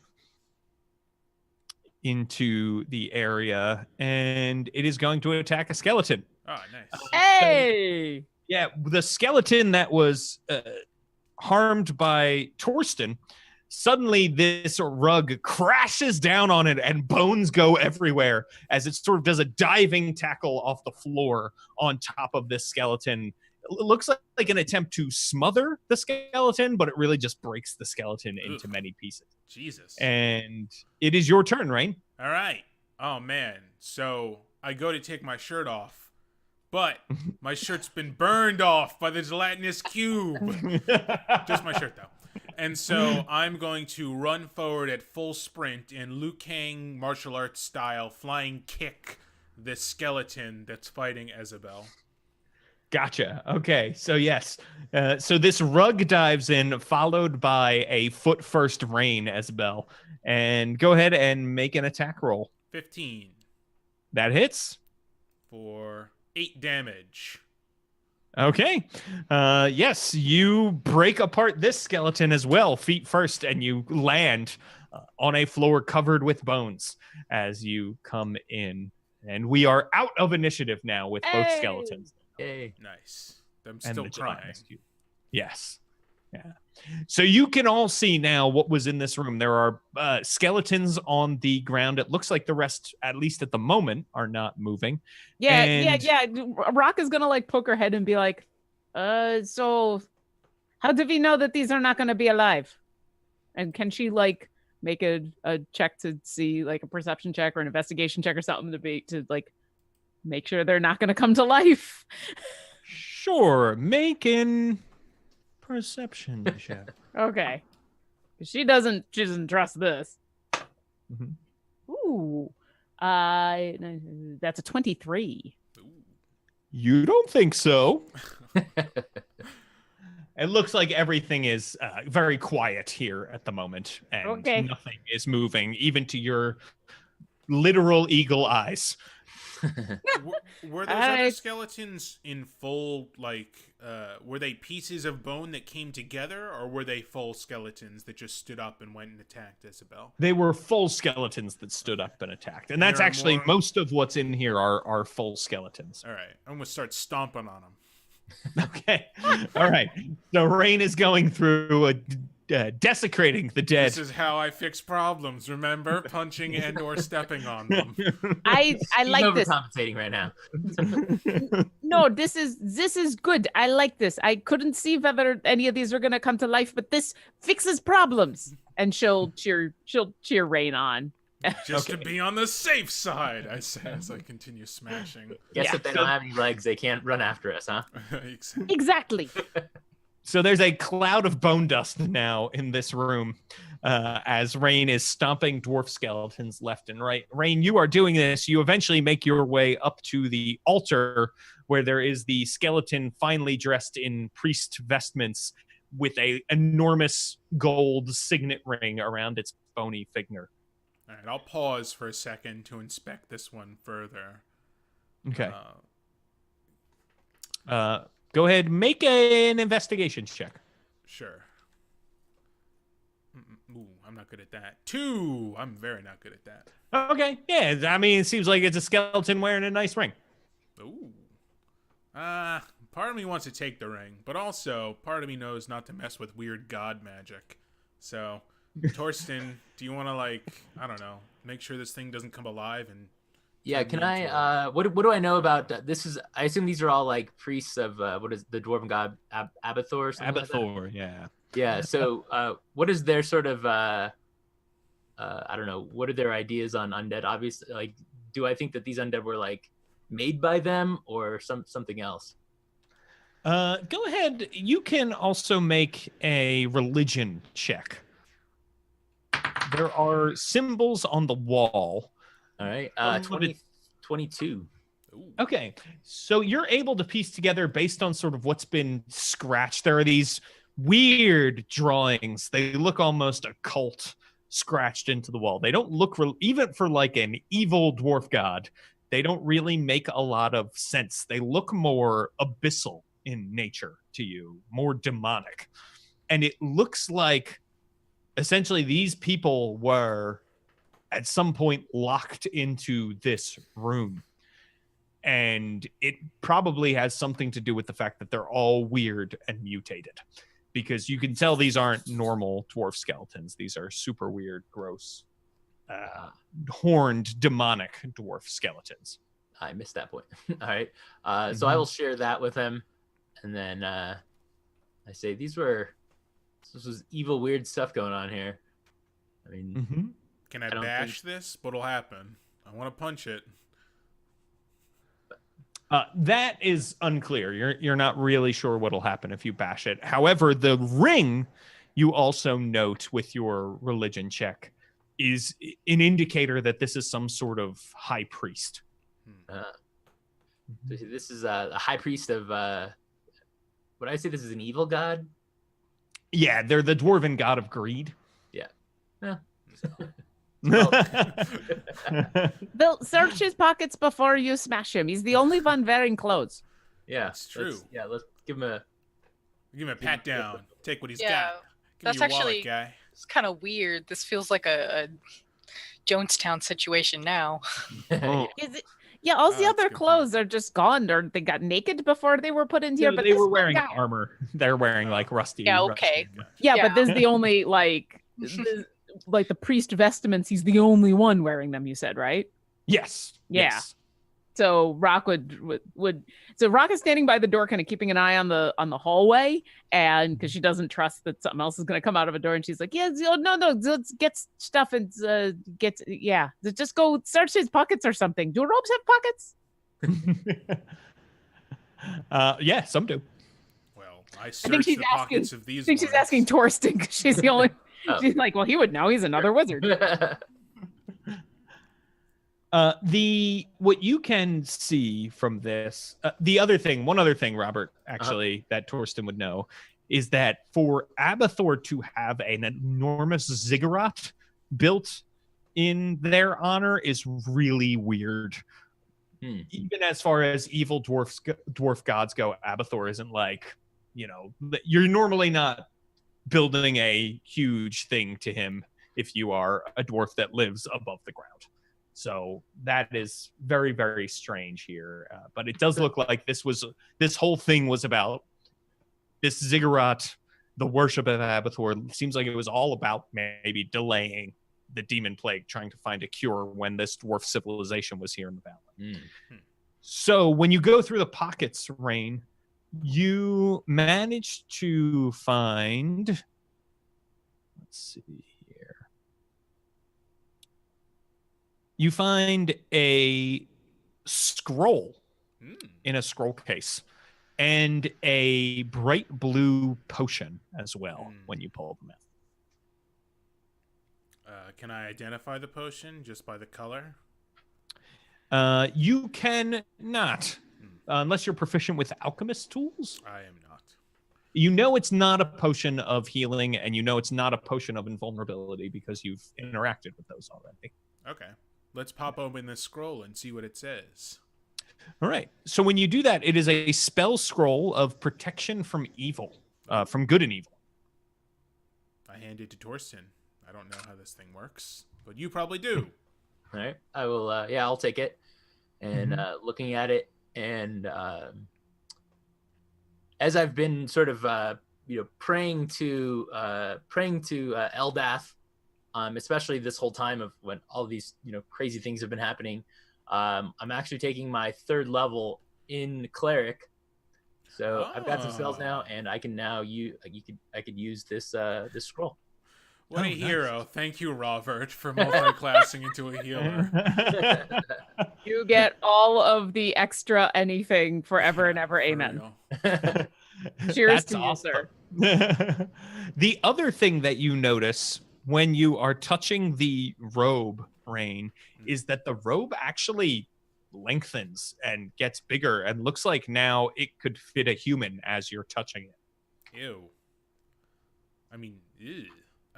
into the area, and it is going to attack a skeleton. Oh, nice. Hey! Yeah, the skeleton that was harmed by Torsten, suddenly this rug crashes down on it and bones go everywhere as it sort of does a diving tackle off the floor on top of this skeleton. It looks like an attempt to smother the skeleton, but it really just breaks the skeleton into many pieces. Jesus. And it is your turn, Rain. All right. Oh, man. So I go to take my shirt off, but my shirt's been burned off by the gelatinous cube. Just my shirt, though. And so I'm going to run forward at full sprint and Liu Kang martial arts style flying kick this skeleton that's fighting Isabel. Gotcha. Okay. So yes. So this rug dives in, followed by a foot first Rain Isabel. And go ahead and make an attack roll. 15. That hits. For 8 damage. Okay. Yes, you break apart this skeleton as well, feet first, and you land on a floor covered with bones as you come in. And we are out of initiative now with both skeletons. Yay. Nice. I'm still crying. Yes. Yeah. So you can all see now what was in this room. There are skeletons on the ground. It looks like the rest, at least at the moment, are not moving. Yeah. Rock is gonna like poke her head and be like, so how do we know that these are not gonna be alive? And can she like make a check to see, like a perception check or an investigation check or something to like make sure they're not gonna come to life? Sure. Making perception check. Okay. She doesn't trust this. Mm-hmm. Ooh. That's a 23. You don't think so? It looks like everything is very quiet here at the moment, and nothing is moving, even to your literal eagle eyes. Were those other skeletons in full, like, were they pieces of bone that came together, or were they full skeletons that just stood up and went and attacked Isabel? They were full skeletons that stood up and attacked. And that's actually most of what's in here are full skeletons. All right. I'm going to start stomping on them. Okay. All right. So Rain is going through desecrating the dead. This is how I fix problems, remember? Punching and or stepping on them. I like this. Overcompensating right now. No, this is good. I like this. I couldn't see whether any of these are gonna come to life, but this fixes problems. And she'll cheer Rain on. Just to be on the safe side, I say as I continue smashing. Guess if they don't have any legs, they can't run after us, huh? Exactly. So there's a cloud of bone dust now in this room as Rain is stomping dwarf skeletons left and right. Rain, you are doing this. You eventually make your way up to the altar where there is the skeleton finely dressed in priest vestments with a enormous gold signet ring around its bony figure. All right, I'll pause for a second to inspect this one further. Okay. Go ahead, make an investigation check. Sure. Ooh, I'm not good at that. 2. I'm very not good at that. Okay. Yeah, I mean, it seems like it's a skeleton wearing a nice ring. Ooh. Part of me wants to take the ring, but also part of me knows not to mess with weird god magic. So, Torsten, do you want to, like, I don't know, make sure this thing doesn't come alive and... Yeah, can I, what do I know about, this is, I assume these are all, like, priests of, what is the dwarven god, Abathor or something Abathor, like that? yeah. Yeah, so, what is their sort of, I don't know, what are their ideas on undead? Obviously, like, do I think that these undead were like made by them or something else? Go ahead. You can also make a religion check. There are symbols on the wall. All right. 22. Okay. So you're able to piece together based on sort of what's been scratched. There are these weird drawings. They look almost occult, scratched into the wall. They don't look even for like an evil dwarf god. They don't really make a lot of sense. They look more abyssal in nature to you, more demonic. And it looks like essentially these people were at some point locked into this room. And it probably has something to do with the fact that they're all weird and mutated, because you can tell these aren't normal dwarf skeletons. These are super weird, gross, horned, demonic dwarf skeletons. I missed that point. All right. So I will share that with him. And then I say, this was evil, weird stuff going on here. I mean, can I bash this? What'll happen? I want to punch it. That is unclear. You're not really sure what'll happen if you bash it. However, the ring, you also note with your religion check, is an indicator that this is some sort of high priest. This is a high priest of. Would I say this is an evil god? Yeah, they're the dwarven god of greed. Yeah. Bill, search his pockets before you smash him. He's the only one wearing clothes. Yeah, it's true. Let's give him a pat down. Take what he's got. Yeah, Give that's me your actually wallet, guy. it's kind of weird. This feels like a Jonestown situation now. Is it? Yeah, all the that's a other good clothes are just gone. Or they got naked before they were put in here. No, but they this were one wearing guy- armor. They're wearing like rusty. Yeah, okay. Yeah, Yeah. but this is the only like the priest vestments. He's the only one wearing them. You said, right? Yes. Yeah. Yes. So Rock would so Rock is standing by the door, kind of keeping an eye on the hallway, and because she doesn't trust that something else is going to come out of a door, and she's like, "Yeah, no, let's get stuff and just go search his pockets or something. Do robes have pockets?" Yeah, some do. Well, I think searched she's the asking- pockets of these I think she's ones. asking Torsten because she's the only. Oh. She's like, well, he would know. He's another wizard. What you can see from this, one other thing, Robert, actually, that Torsten would know, is that for Abathor to have an enormous ziggurat built in their honor is really weird. Even as far as evil dwarf gods go, Abathor isn't like, you're normally not building a huge thing to him if you are a dwarf that lives above the ground. So that is very, very strange here. But it does look like this whole thing was about this ziggurat, the worship of Abathor. It seems like it was all about maybe delaying the Demonplague, trying to find a cure when this dwarf civilization was here in the valley. So when you go through the pockets, Rain, you managed to find, let's see here. You find a scroll in a scroll case and a bright blue potion as well when you pull them out. Can I identify the potion just by the color? You can not, unless you're proficient with alchemist tools. I am not. You know it's not a potion of healing, and you know it's not a potion of invulnerability because you've interacted with those already. Okay. Let's pop open this scroll and see what it says. All right. So when you do that, it is a spell scroll of protection from evil, from good and evil. I hand it to Torsten. I don't know how this thing works, but you probably do. All right. I will. I'll take it. And looking at it, and as I've been sort of praying to Eldath, especially this whole time of when all these crazy things have been happening, I'm actually taking my 3rd level in cleric. So I've got some spells now, and I can now I could use this scroll. What a hero. Thank you, Robert, for multi-classing into a healer. You get all of the extra anything forever and ever. Amen. Cheers to you, sir. The other thing that you notice when you are touching the robe, Rain, is that the robe actually lengthens and gets bigger and looks like now it could fit a human as you're touching it. Ew. I mean, ew.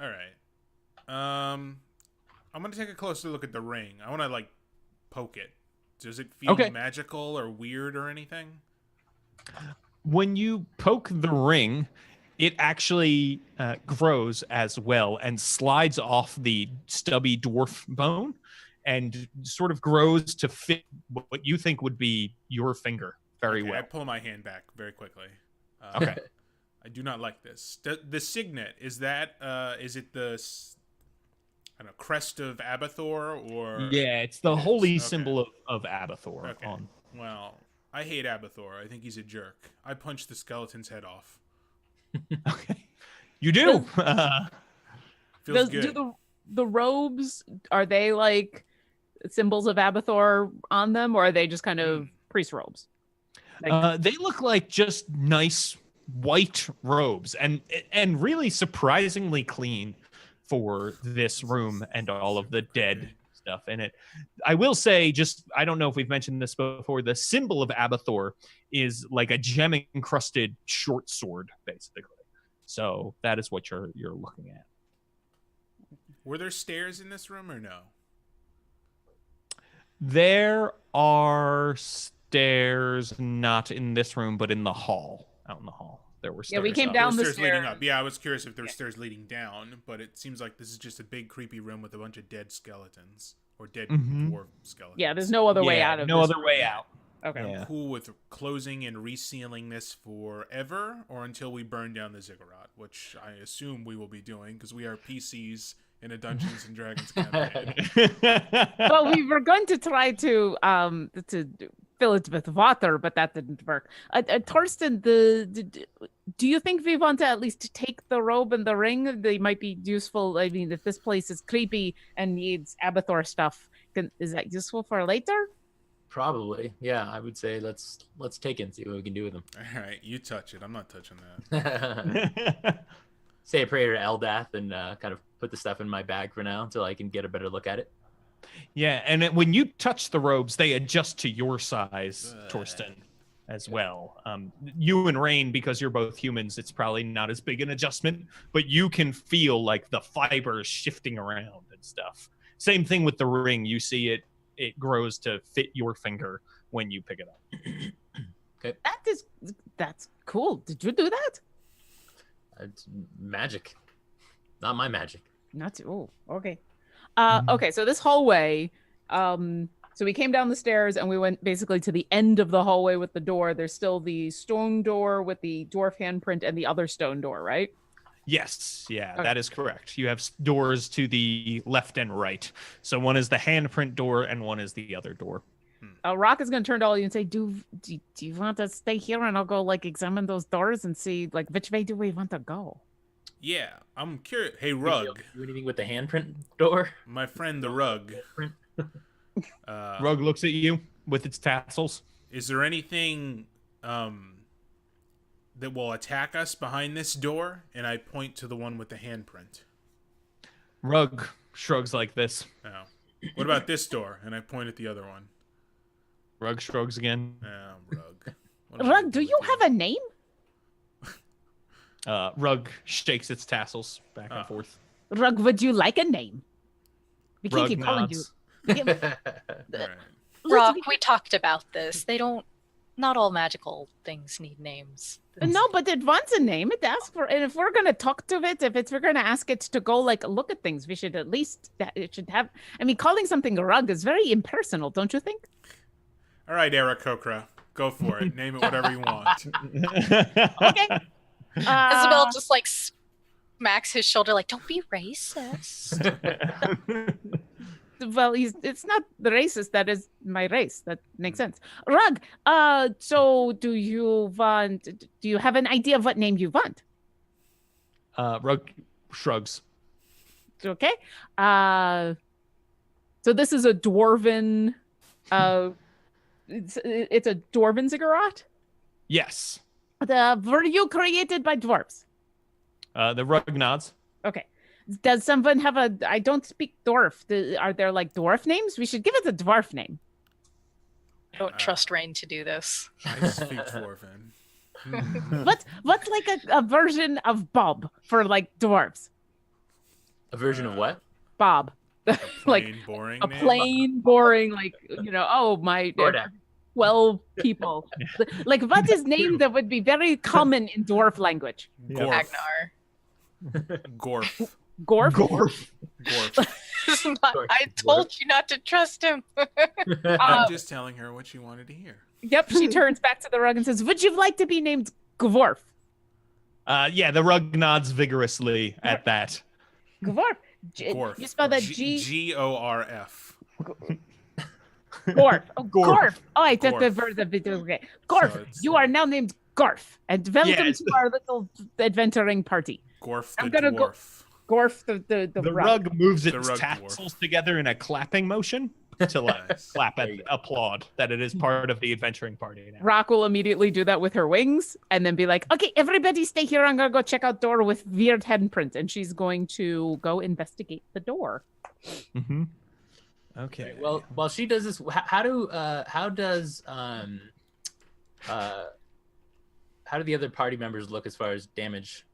All right. I'm gonna take a closer look at the ring. I want to like poke it. Does it feel magical or weird or anything? When you poke the ring, it actually grows as well and slides off the stubby dwarf bone and sort of grows to fit what you think would be your finger very well. I pull my hand back very quickly. Okay. I do not like this. The signet, is it the I don't know, crest of Abathor or? Yeah, it's the holy symbol of Abathor. Okay. Well, I hate Abathor. I think he's a jerk. I punched the skeleton's head off. Okay. You do. Feels good. Do the robes, are they like symbols of Abathor on them, or are they just kind of priest robes? Like, they look like just nice white robes and really surprisingly clean for this room and all of the dead stuff in it. I will say, I don't know if we've mentioned this before, the symbol of Abathor is like a gem-encrusted short sword, basically. So that is what you're looking at. Were there stairs in this room or no? There are stairs, not in this room, but in the hall. Out in the hall, there were stairs. Yeah, we came down the stairs stairs leading up. Yeah, I was curious if there were stairs leading down, but it seems like this is just a big creepy room with a bunch of dead skeletons or dead dwarf skeletons. Yeah, there's no other way out of no this other way out. Okay. I'm cool with closing and resealing this forever or until we burn down the ziggurat, which I assume we will be doing because we are PCs in a Dungeons and Dragons campaign. Well, we were going to try to fill it with water, but that didn't work. Torsten, do you think we want to at least take the robe and the ring? They might be useful. I mean, if this place is creepy and needs Abathor stuff, is that useful for later? Probably, yeah. I would say let's take it and see what we can do with them. All right, you touch it. I'm not touching that. Say a prayer to Eldath and kind of put the stuff in my bag for now until I can get a better look at it. Yeah, and when you touch the robes, they adjust to your size, Torsten, as well. You and Rain, because you're both humans, it's probably not as big an adjustment, but you can feel like the fibers shifting around and stuff. Same thing with the ring. You see it grows to fit your finger when you pick it up. Okay. That's cool. Did you do that? It's magic. Not my magic. Okay. Okay, so this hallway, so we came down the stairs and we went basically to the end of the hallway with the door. There's still the stone door with the dwarf handprint and the other stone door, right? Yes, yeah, that is correct. You have doors to the left and right. So one is the handprint door and one is the other door. Rock is going to turn to all of you and say, do you want to stay here and I'll go like examine those doors and see like which way do we want to go? Yeah, I'm curious. Hey, Rug. Do anything with the handprint door? My friend, the Rug. Rug looks at you with its tassels. Is there anything that will attack us behind this door? And I point to the one with the handprint. Rug shrugs like this. Oh. What about this door? And I point at the other one. Rug shrugs again. Oh, Rug. Rug, do you have a name? Rug shakes its tassels back and forth. Rug, would you like a name? We can't keep calling you. Right. Rock, we talked about this. Not all magical things need names. No, but it wants a name. It asks for, and if we're gonna talk to it, we're gonna ask it to go like look at things, we should at least it should have. I mean, calling something a rug is very impersonal, don't you think? All right, Eric Kokra, go for it. Name it whatever you want. Okay. Isabel just like smacks his shoulder, like, "Don't be racist." Well, it's not the racist. That is my race. That makes sense. Rug, so do you have an idea of what name you want? Rug shrugs. Okay. So this is a dwarven. It's a dwarven ziggurat. Yes. Were you created by dwarves? The Rugnods. Okay. Does someone have a? I don't speak dwarf. Are there like dwarf names? We should give it a dwarf name. I don't trust Rain to do this. I speak Dwarven. What's like a version of Bob for like dwarves? A version of what? Bob. Like boring a name? plain, boring, like, oh, my 12 people. Like, what is name that would be very common in dwarf language? Gorf. Agnar. Gorf. Gorf? Gorf. I told you not to trust him. I'm just telling her what she wanted to hear. Yep, she turns back to the rug and says, would you like to be named Gvorf? Yeah, the rug nods vigorously at that. Gvorf. Gorf. You spell that G? G-O-R-F. Gorf. Oh, Gorf. Gorf. Oh, I thought the Gorf. verb of it. Okay. Gorf, So it's, you are now named Gorf. And welcome Yes. to our little adventuring party. Gorf I'm the gonna go- dwarf. Gorf, the The rug moves The its rug tassels together in a clapping motion to like Nice. clap and applaud that it is part of the adventuring party now. Rock will immediately do that with her wings and then be like, okay, everybody stay here. I'm going to go check out door with weird handprint. And she's going to go investigate the door. Mm-hmm. Okay. Well, while she does this, how do the other party members look as far as damage?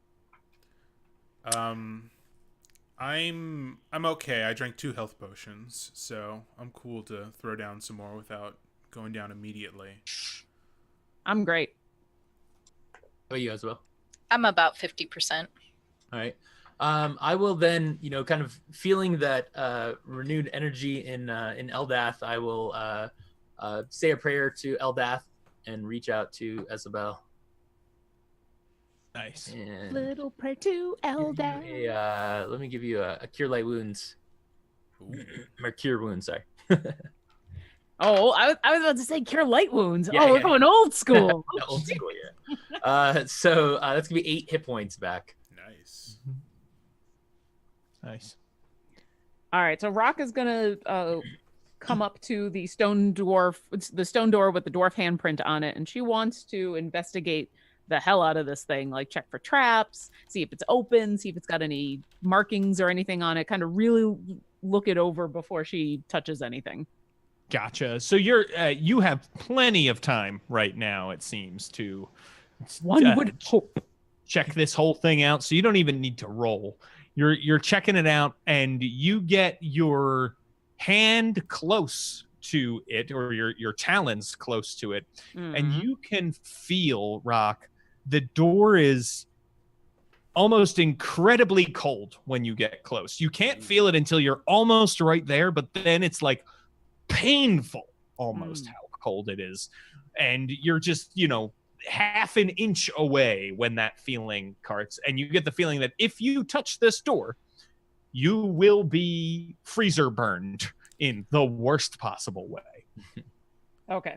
I'm okay. I drank 2 health potions, so I'm cool to throw down some more without going down immediately. I'm great. How about you as well? I'm about 50%. All right. I will then, kind of feeling that renewed energy in Eldath, I will say a prayer to Eldath and reach out to Isabel. Nice. And Little prayer to Elda. let me give you a cure light wounds. Ooh. Or cure wounds, sorry. Oh, I was about to say cure light wounds. Yeah, we're yeah. going old school. Old school, yeah. So that's gonna be 8 hit points back. Nice. Nice. All right, so Rock is gonna come up to the stone door with the dwarf handprint on it, and she wants to investigate the hell out of this thing, like check for traps, see if it's open, see if it's got any markings or anything on it, kind of really look it over before she touches anything. Gotcha. So you have plenty of time right now, it seems, to One would hope. check this whole thing out. So you don't even need to roll. You're checking it out, and you get your hand close to it, or your talons close to it, and you can feel, Rock, the door is almost incredibly cold when you get close. You can't feel it until you're almost right there, but then it's like painful almost how cold it is. And you're just, half an inch away when that feeling carts. And you get the feeling that if you touch this door, you will be freezer burned in the worst possible way. Okay.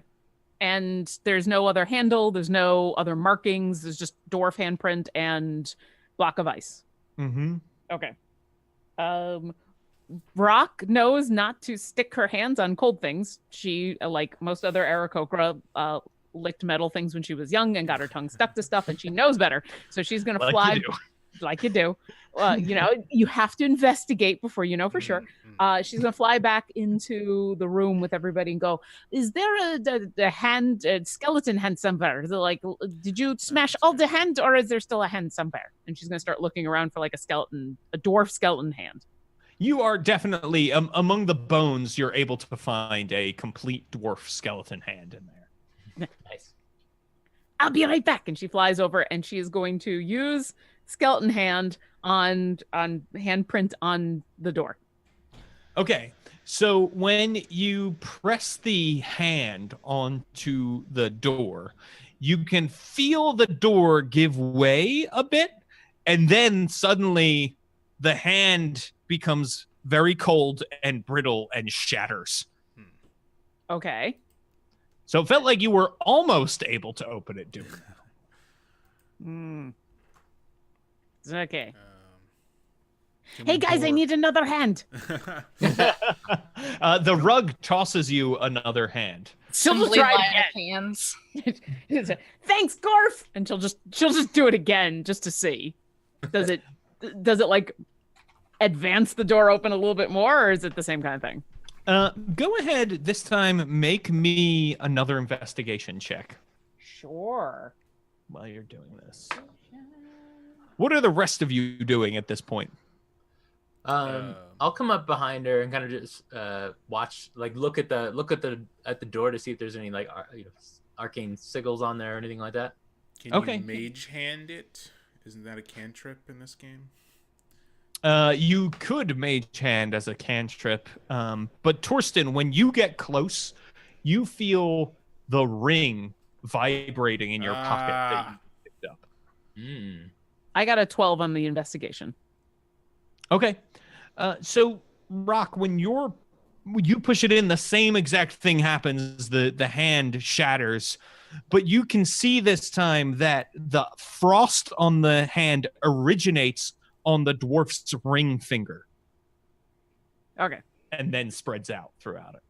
And there's no other handle. There's no other markings. There's just dwarf handprint and block of ice. Mm-hmm. Okay. Rock knows not to stick her hands on cold things. She, like most other Aarakocra, licked metal things when she was young and got her tongue stuck to stuff, and she knows better. So she's going to fly like you do. You have to investigate before you know for sure. She's going to fly back into the room with everybody and go, is there a skeleton hand somewhere? Is it like, did you smash all the hand, or is there still a hand somewhere? And she's going to start looking around for like a dwarf skeleton hand. You are definitely, among the bones, you're able to find a complete dwarf skeleton hand in there. Nice. I'll be right back. And she flies over, and she is going to use skeleton hand on handprint on the door. Okay, so when you press the hand onto the door, you can feel the door give way a bit, and then suddenly the hand becomes very cold and brittle and shatters. Okay. So it felt like you were almost able to open it, Duke. Okay. Hey guys, I need another hand. The rug tosses you another hand. She'll just Assembly try line it of hands. again. Thanks, Gorf. And she'll just do it again just to see. Does it like advance the door open a little bit more, or is it the same kind of thing? Go ahead this time. Make me another investigation check Sure. while you're doing this. What are the rest of you doing at this point? I'll come up behind her and kind of just watch, like look at the door to see if there's any like arcane sigils on there or anything like that. Can Okay. you mage hand it? Isn't that a cantrip in this game? You could mage hand as a cantrip, but Torsten, when you get close, you feel the ring vibrating in your pocket that you picked up. I got a 12 on the investigation. Okay. So, Rock, when you push it in, the same exact thing happens. The hand shatters, but you can see this time that the frost on the hand originates on the dwarf's ring finger. Okay. And then spreads out throughout it.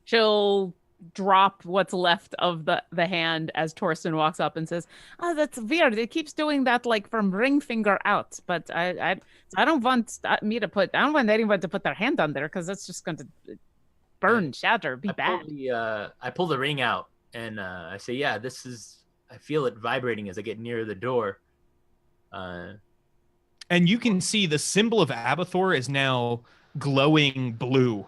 She'll drop what's left of the hand as Torsten walks up and says, "Oh, that's weird. It keeps doing that like from ring finger out. But I don't want anyone to put their hand on there because that's just going to burn, shatter, be bad." I pull the ring out and I say, "Yeah, this is. I feel it vibrating as I get near the door." And you can see the symbol of Abathor is now glowing blue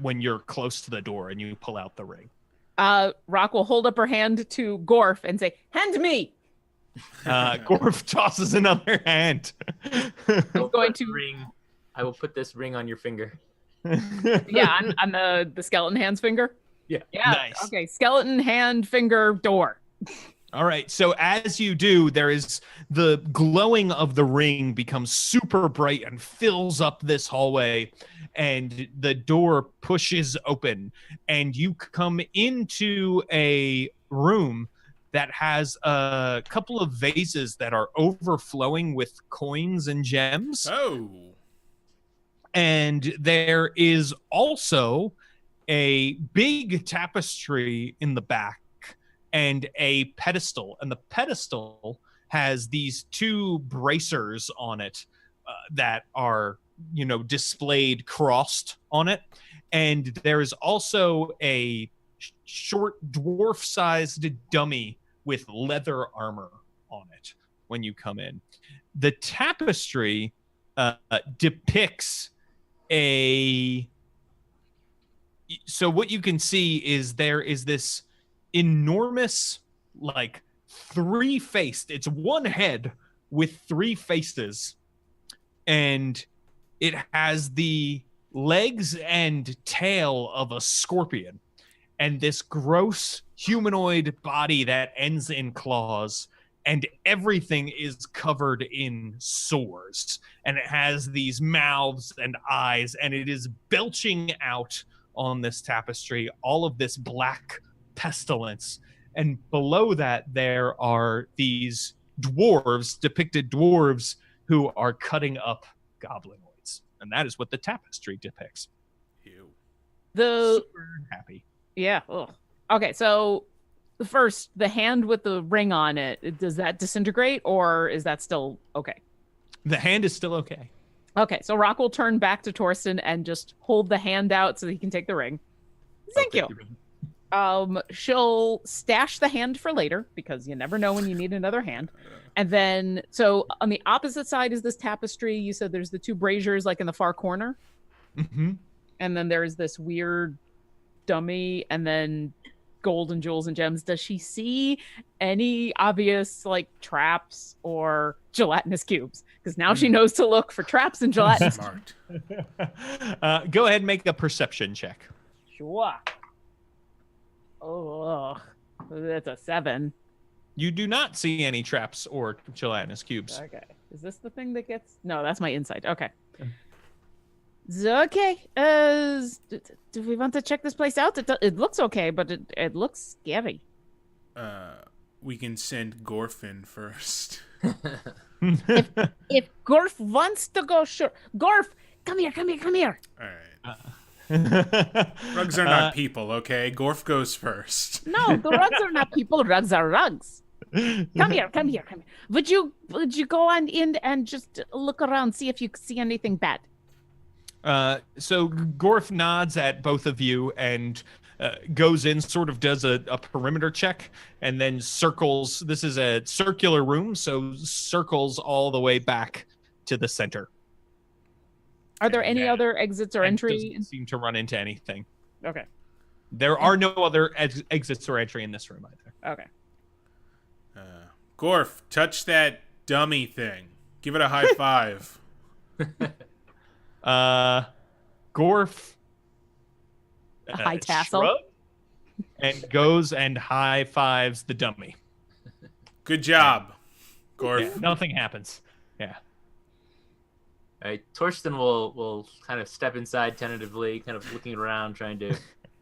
when you're close to the door and you pull out the ring. Rock will hold up her hand to Gorf and say, "Hand me." Gorf tosses another hand. I will put this ring on your finger. Yeah, on the skeleton hand's finger. Yeah. Nice. Okay, skeleton hand finger door. All right. So as you do, there is the glowing of the ring becomes super bright and fills up this hallway, and the door pushes open, and you come into a room that has a couple of vases that are overflowing with coins and gems. Oh. And there is also a big tapestry in the back and a pedestal. And the pedestal has these two bracers on it that are, displayed crossed on it. And there is also a short dwarf-sized dummy with leather armor on it when you come in. The tapestry depicts so what you can see is there is this enormous, like, three-faced, it's one head with three faces, and it has the legs and tail of a scorpion and this gross humanoid body that ends in claws, and everything is covered in sores, and it has these mouths and eyes, and it is belching out on this tapestry all of this black pestilence. And below that there are these depicted dwarves who are cutting up goblinoids, and that is what the tapestry depicts. Ew. Super happy. Yeah. Ugh. Okay, so first, the hand with the ring on it, does that disintegrate, or is that still okay? The hand is still okay. Okay, so Rock will turn back to Torsten and just hold the hand out so he can take the ring. Thank you. She'll stash the hand for later because you never know when you need another hand. And then, so on the opposite side is this tapestry. You said there's the two braziers like in the far corner. Mm-hmm. And then there's this weird dummy and then gold and jewels and gems. Does she see any obvious like traps or gelatinous cubes? Because now she knows to look for traps and gelatinous. Smart. Go ahead and make a perception check. Sure. Oh, that's a 7. You do not see any traps or gelatinous cubes. Okay. Is this the thing that gets... No, that's my insight. Okay. Okay. Do we want to check this place out? It looks okay, but it looks scary. we can send Gorfin first. If Gorf wants to go, sure. Gorf, come here. All right. Rugs are not people, okay? Gorf goes first. No, the rugs are not people. Rugs are rugs. Come here. Would you go on in and just look around, see if you see anything bad? So Gorf nods at both of you and goes in, sort of does a perimeter check, and then circles. This is a circular room, so circles all the way back to the center. Are there any other exits or entries? Doesn't seem to run into anything. Okay. There are no other exits or entry in this room either. Okay. Gorf, touch that dummy thing. Give it a high five. Gorf A high tassel. shrugs and goes and high fives the dummy. Good job, Gorf. Yeah, nothing happens. Yeah. All right, Torsten will kind of step inside tentatively, kind of looking around, trying to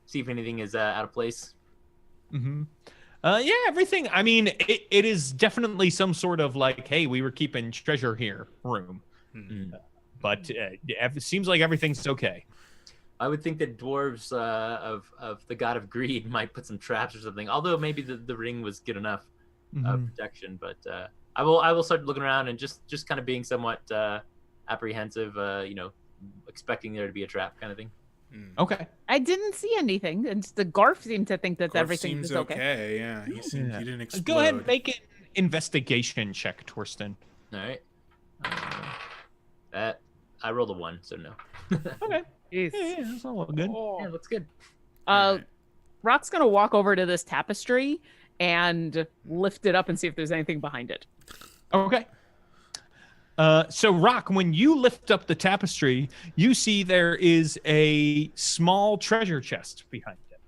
see if anything is out of place. Mm-hmm. Yeah, everything. I mean, it is definitely some sort of like, hey, we were keeping treasure here room. Mm-hmm. But it seems like everything's okay. I would think that dwarves of the god of greed might put some traps or something. Although maybe the ring was good enough protection. But I will start looking around and just kind of being somewhat apprehensive. Expecting there to be a trap kind of thing. Okay. I didn't see anything, and the Garf seemed to think that Gorf everything seems was okay. Yeah, he didn't explode. Go ahead and make an investigation check, Torsten. All right. That I rolled a 1, so no. Okay. Jeez. Yeah, that's all good. Yeah, looks good. Rock's gonna walk over to this tapestry and lift it up and see if there's anything behind it. Okay. So Rock, when you lift up the tapestry, you see there is a small treasure chest behind it.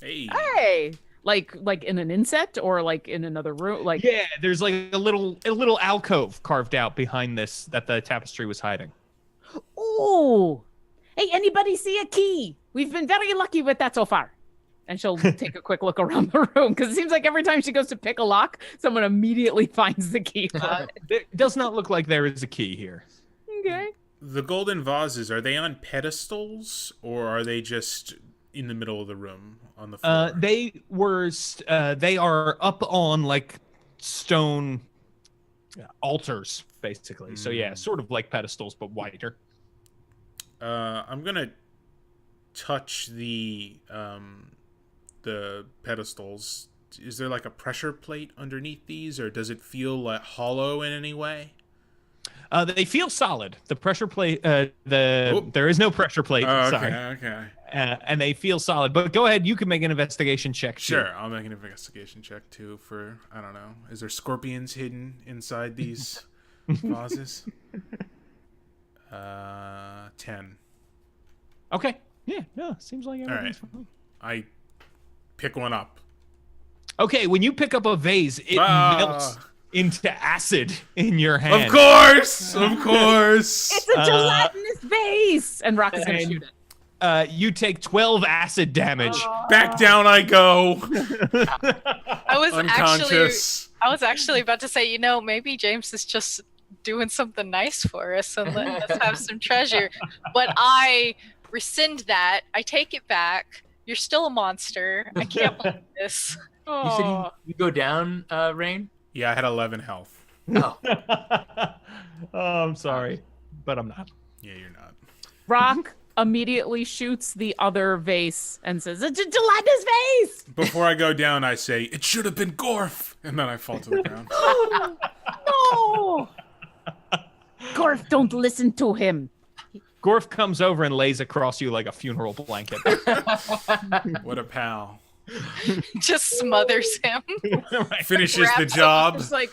Hey, like in an inset or like in another room? Like Yeah, there's like a little alcove carved out behind this that the tapestry was hiding. oh, hey, anybody see a key? We've been very lucky with that so far. And she'll take a quick look around the room because it seems like every time she goes to pick a lock, someone immediately finds the key. It does not look like there is a key here. Okay. The golden vases, are they on pedestals or are they just in the middle of the room on the floor? They are up on like stone altars, basically. So yeah, sort of like pedestals, but wider. I'm gonna touch the pedestals. Is there like a pressure plate underneath these, or does it feel like hollow in any way? They feel solid. The pressure plate, there is no pressure plate. Sorry. Okay. And they feel solid. But go ahead, you can make an investigation check. Sure, I'll make an investigation check too. For I don't know, is there scorpions hidden inside these vases? 10. Okay. Yeah. No, seems like everything's fine. I pick one up. Okay, when you pick up a vase, it melts into acid in your hand. Of course. It's a gelatinous vase, and Rock is gonna shoot it. You take 12 acid damage. Back down I go. I was Unconscious. actually about to say, maybe James is just doing something nice for us and letting us have some treasure. But I rescind that. I take it back. You're still a monster. I can't believe this. You said you go down, Rain? Yeah, I had 11 health. Oh. I'm sorry, but I'm not. Yeah, you're not. Rock immediately shoots the other vase and says, "It's a gelatinous vase!" Before I go down, I say, "It should have been Gorf," and then I fall to the ground. No! Gorf, don't listen to him. Gorf comes over and lays across you like a funeral blanket. What a pal. Just smothers him. Finishes the job. Just like,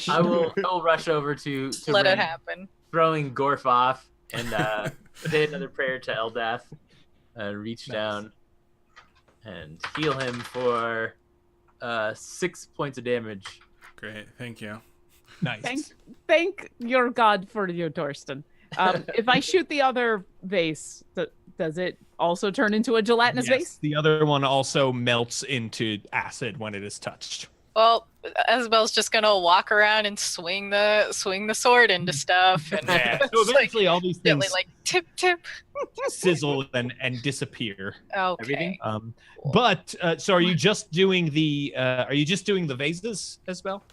I will rush over to Let Rain, it happen. throwing Gorf off and say another prayer to Eldath. Reach down and heal him for 6 points of damage. Great, thank you. Nice. thank your God for you, Torsten. If I shoot the other vase, does it also turn into a gelatinous vase? The other one also melts into acid when it is touched. Well, Isabel's just gonna walk around and swing the sword into stuff, and So eventually, all these gently, things like tip. sizzle and disappear. Okay. Everything? But so are you just doing the vases, Isabel?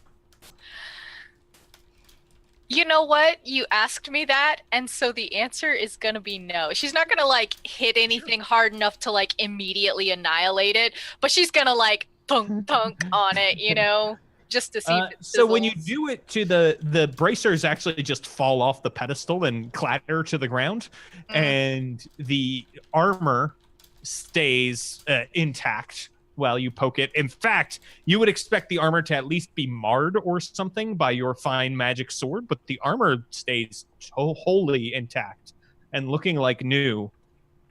You know what? You asked me that, and so the answer is gonna be no. She's not gonna like hit anything hard enough to like immediately annihilate it, but she's gonna like thunk on it, you know, just to see if it so when you sizzles. do it to the bracers actually just fall off the pedestal and clatter to the ground, and the armor stays intact while you poke it. In fact, you would expect the armor to at least be marred or something by your fine magic sword, but the armor stays wholly intact and looking like new.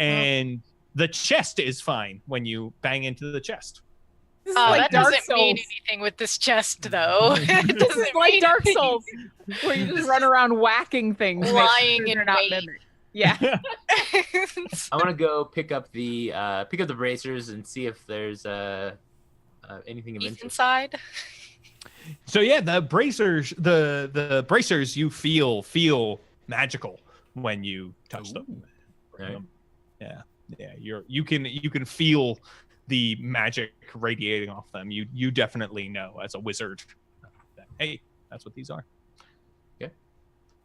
And the chest is fine when you bang into the chest. This is like that Dark doesn't mean Souls. anything with this chest, though. It This is doesn't like mean Dark anything. Souls, where you just run around whacking things, making Lying sure in they're not wait. mimicked. Yeah. I want to go pick up the bracers and see if there's anything of He's interest. inside. So yeah, the bracers, the bracers, you feel magical when you touch them. Right. Yeah, you can feel the magic radiating off them. You definitely know as a wizard that, hey, that's what these are.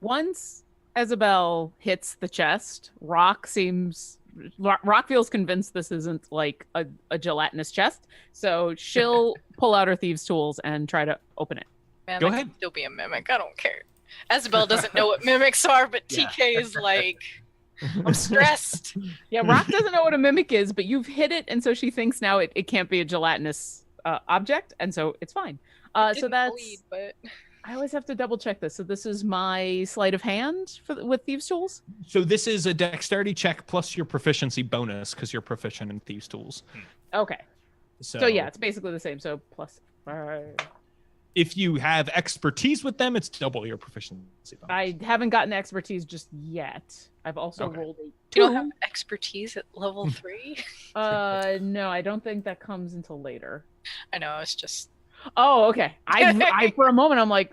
Once Isabel hits the chest, Rock feels convinced this isn't like a gelatinous chest, so she'll pull out her thieves' tools and try to open it. Man, Go that ahead. could still be a mimic. I don't care. Isabel doesn't know what mimics are, but TK is like, I'm stressed. Yeah, Rock doesn't know what a mimic is, but you've hit it, and so she thinks now it can't be a gelatinous object, and so it's fine. So Didn't that's... bleed, but I always have to double check this. So this is my sleight of hand with thieves' tools? So this is a dexterity check plus your proficiency bonus because you're proficient in thieves' tools. Okay. So So yeah, it's basically the same. So plus 5. if you have expertise with them, it's double your proficiency bonus. I haven't gotten expertise just yet. I've also rolled a 2. you don't have expertise at level 3. No, I don't think that comes until later. I know. It's just. Oh, okay. I for a moment I'm like,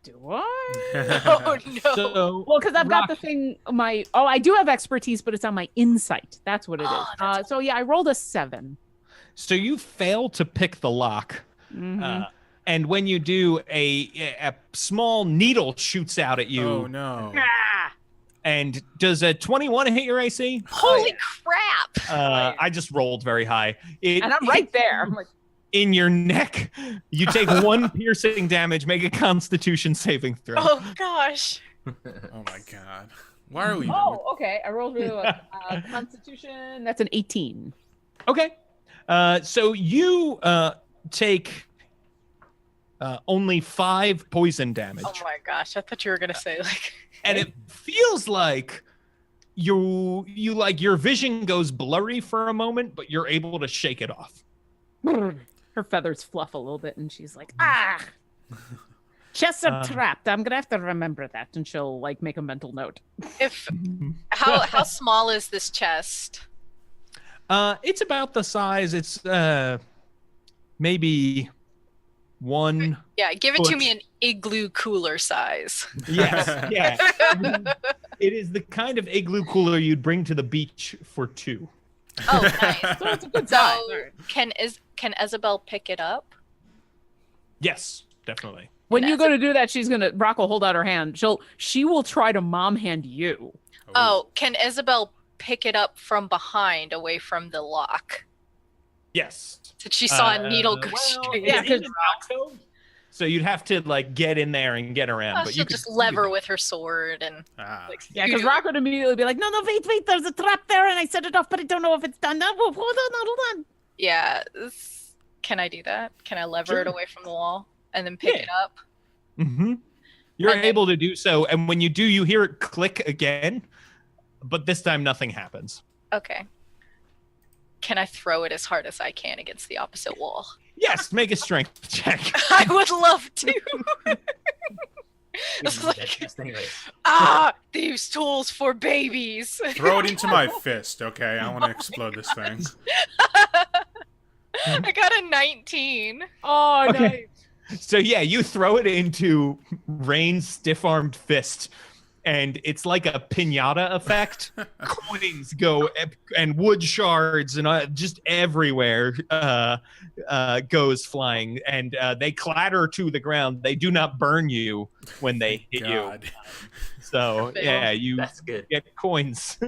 do I? Oh no. So Well, because I've got Rock- the thing. I do have expertise, but it's on my insight. That's what it is. Oh, that's So yeah, I rolled a 7. So you fail to pick the lock. Mhm. And when you do, a small needle shoots out at you. Oh no. Ah! And does a 21 hit your AC? Holy crap! I just rolled very high. It And I'm right there. I'm like, in your neck. You take 1 piercing damage. Make a Constitution saving throw. Oh gosh. Oh my god. Why are we? oh, okay. I rolled really well. Constitution. That's an 18. Okay. So you take only 5 poison damage. Oh my gosh. I thought you were gonna say like. And it feels like you like your vision goes blurry for a moment, but you're able to shake it off. Her feathers fluff a little bit, and she's like, ah. Chests are trapped. I'm gonna have to remember that, and she'll like make a mental note. If how small is this chest? It's about the size. It's maybe 1. Yeah, give it to Foot. me in igloo cooler size. Yes, yeah. It is the kind of igloo cooler you'd bring to the beach for 2. Oh, nice. So it's a good size. So can Isabel pick it up? Yes, definitely. When you go to do that, Rock will hold out her hand. She will try to mom hand you. Oh, can Isabel pick it up from behind, away from the lock? Yes. Since she saw a needle go straight yeah, in. 'cause- So you'd have to like get in there and get around. Oh, but she'll you could just lever with her sword and Ah. like. Yeah, because Rock would immediately be like, no, wait, there's a trap there, and I set it off, but I don't know if it's done. No, hold on. Yeah. Can I do that? Can I lever it Sure. away from the wall and then pick Yeah. it up? Mm-hmm. You're And then- able to do so, and when you do, you hear it click again, but this time nothing happens. Okay. Can I throw it as hard as I can against the opposite wall? Yes, make a strength check. I would love to. It's like, Just anyways. these tools for babies. Throw it into my fist, okay? I want to explode this thing. I got a 19. Oh, Okay. nice. So yeah, you throw it into Rain's stiff-armed fist, and it's like a piñata effect. Coins go and wood shards and just everywhere goes flying, and they clatter to the ground. They do not burn you when they hit you. So yeah, you That's good. get coins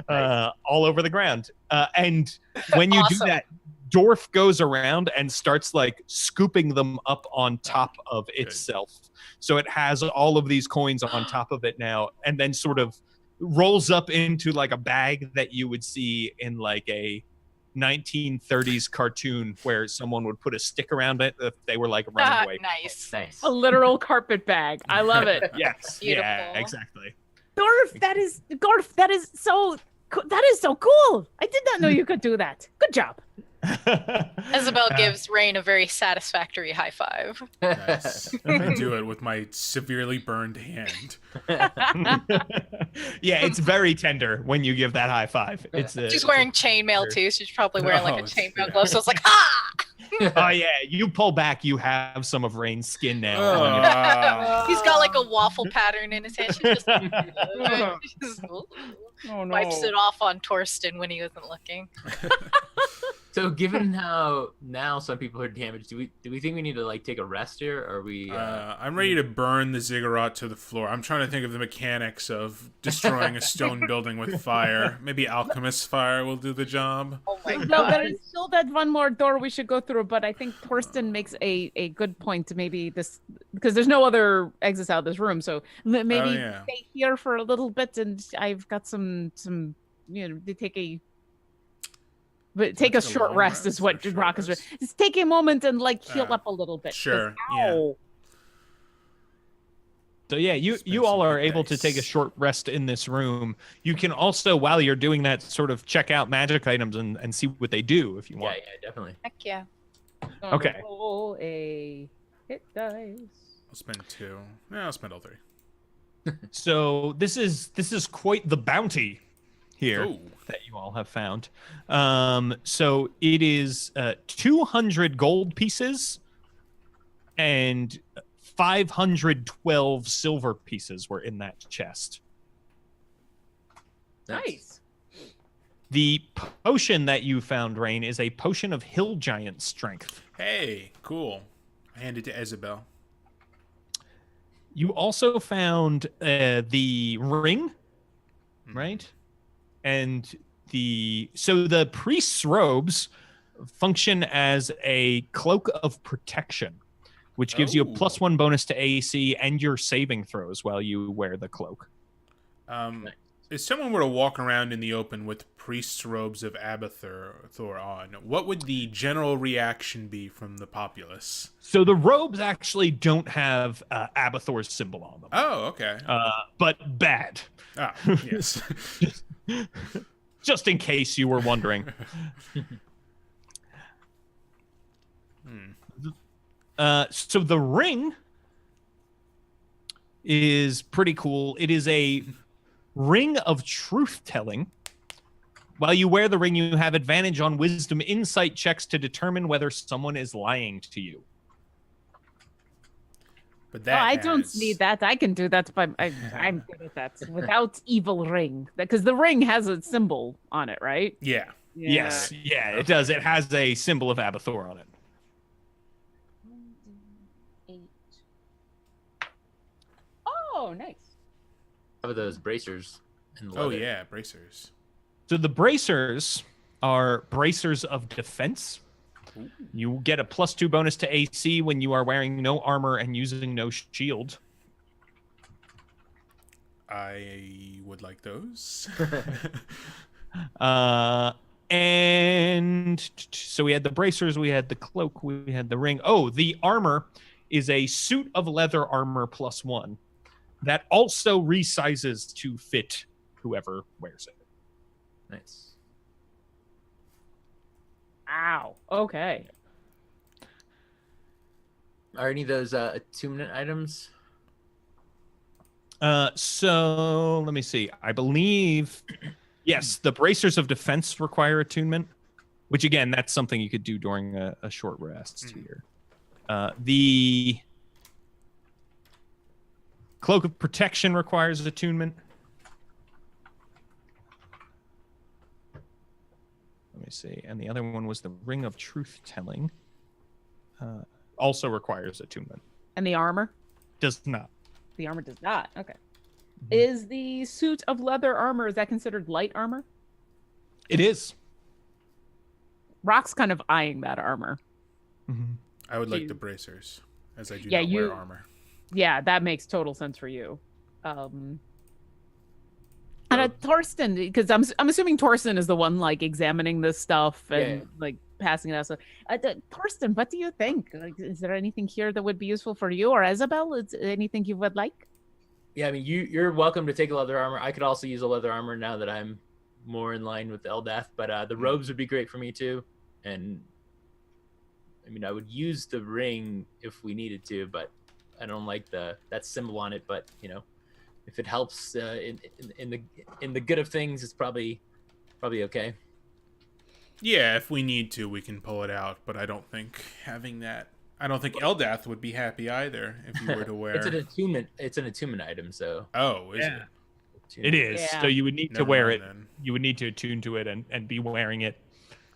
Nice. all over the ground. And when you do Awesome. that, Dwarf goes around and starts like scooping them up on top of itself. So it has all of these coins on top of it now, and then sort of rolls up into like a bag that you would see in like a 1930s cartoon where someone would put a stick around it if they were like running away. Nice. Nice. A literal carpet bag. I love it. Yes. Beautiful. Yeah, exactly. Gorf, that is so cool. I did not know you could do that. Good job. Isabel gives Rain a very satisfactory high five. Nice. I do it with my severely burned hand. Yeah, it's very tender when you give that high five. She's wearing chainmail too, so she's probably wearing like a Oh, chainmail yeah. glove. So it's like, Oh yeah, you pull back, you have some of Rain's skin now. on your- He's got like a waffle pattern in his hand. She just, Oh no. wipes it off on Torsten when he wasn't looking. So given how now some people are damaged, do we think we need to like take a rest here? Or are we? I'm ready to burn the ziggurat to the floor. I'm trying to think of the mechanics of destroying a stone building with fire. Maybe alchemist fire will do the job. Oh my No, god. there is still that one more door we should go through, but I think Torsten makes a good point to maybe this, because there's no other exits out of this room, so maybe yeah. stay here for a little bit, and I've got some to take a Take a short long rest rest is what or short Rock is. rest? Just take a moment and like heal up a little bit. 'cause, Sure, yeah. ow. So yeah, Spend you all some are good able to dice. take a short rest in this room. You can also, while you're doing that, sort of check out magic items and see what they do if you Yeah, want. yeah, definitely. Heck yeah. Gonna Okay. Roll a hit dice. I'll spend 2. Yeah, I'll spend all 3. So this is quite the bounty here Ooh. that you all have found. So it is 200 gold pieces and 512 silver pieces were in that chest. Nice. The potion that you found, Rain, is a potion of hill giant strength. Hey, cool. I hand it to Isabel. You also found the ring, right? And the priest's robes function as a cloak of protection, which gives you a Oh. +1 bonus to AC and your saving throws while you wear the cloak. If someone were to walk around in the open with priest's robes of Abathur on, what would the general reaction be from the populace? So the robes actually don't have Abathur's symbol on them, Oh, okay. but bad. Ah, yes. Just in case you were wondering. So the ring is pretty cool. It is a ring of truth telling. While you wear the ring, you have advantage on wisdom insight checks to determine whether someone is lying to you. But Oh, that I don't has- need that. I can do that, but I'm good at that without evil ring. Because the ring has a symbol on it, right? Yeah. Yes, yeah, it does. It has a symbol of Abathur on it. 8. Oh, nice. How about those bracers? And Oh, leather? yeah, bracers. So the bracers are bracers of defense. Ooh. You get a +2 bonus to AC when you are wearing no armor and using no shield. I would like those. And so we had the bracers, we had the cloak, we had the ring. Oh, the armor is a suit of leather armor +1 that also resizes to fit whoever wears it. Nice. Ow. Okay. Are any of those attunement items? So let me see. I believe, yes, the bracers of defense require attunement, which again, that's something you could do during a short rest here. The cloak of protection requires attunement. Let me see. And the other one was the ring of truth telling. Also requires attunement. And the armor? Does not. The armor does not. Okay. Is the suit of leather armor, is that considered light armor? It is. Rock's kind of eyeing that armor. I would like the bracers, as I do Yeah, not wear armor. Yeah, that makes total sense for you. And Torsten, because I'm assuming Torsten is the one like examining this stuff and like passing it out. So, Torsten, what do you think? Like, is there anything here that would be useful for you, or Isabel? Is there anything you would like? Yeah, I mean, you're welcome to take a leather armor. I could also use a leather armor now that I'm more in line with Eldath, but the robes would be great for me too. And I mean, I would use the ring if we needed to, but I don't like that symbol on it. But you know, if it helps in the good of things, it's probably okay. Yeah, if we need to, we can pull it out. But I don't think having that. I don't think Eldath would be happy either if you were to wear. It's an attunement. It's an attunement item. So. Oh, is it? It is. Yeah. So you would need to wear it. Then. You would need to attune to it and be wearing it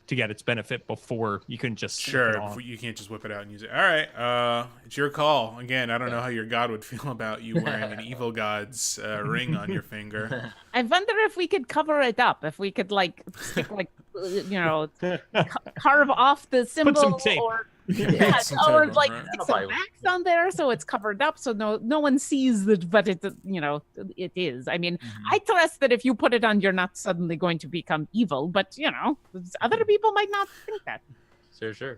to get its benefit before you can just slip it on. You can't just whip it out and use it. All right, it's your call. Again, I don't know how your god would feel about you wearing an evil god's ring on your finger. I wonder if we could cover it up. If we could like stick like carve off the symbol Put some tape. or Some or tape on, like right? stick some wax on there so it's covered up so no one sees but it it is. I mean, I trust that if you put it on, you're not suddenly going to become evil, but other people might not think that. Sure.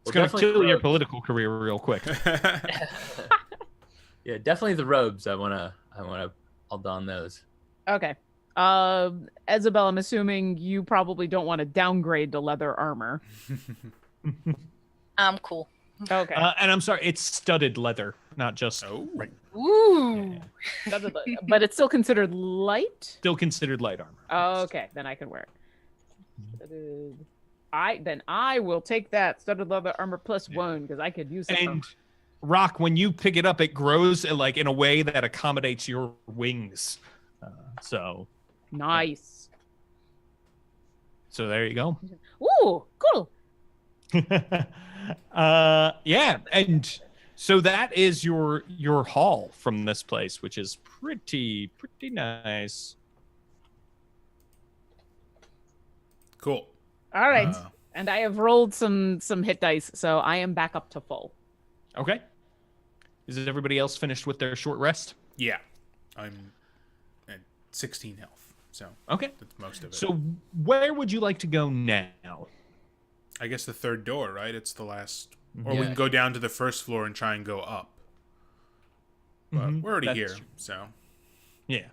It's going to kill your political career real quick. Yeah, definitely the robes. I wanna I'll don those. Okay. Isabel, I'm assuming you probably don't want to downgrade to leather armor. I'm cool. Okay. And I'm sorry, it's studded leather, not just. Oh, right. Ooh. But it's still considered light? Still considered light armor. Okay, then I can wear it. I will take that studded leather armor +1 because I could use it. And Rock, when you pick it up, it grows like in a way that accommodates your wings. So nice. So there you go. Ooh, cool. Yeah, and so that is your haul from this place, which is pretty nice. cool. All right. And I have rolled some hit dice, so I am back up to full. Okay. Is everybody else finished with their short rest? Yeah, I'm at 16 health, so Okay. that's most of it. So where would you like to go now? I guess the third door, right? It's the last, or we Yeah. can go down to the first floor and try and go up. But we're already That's here, true. so Yeah.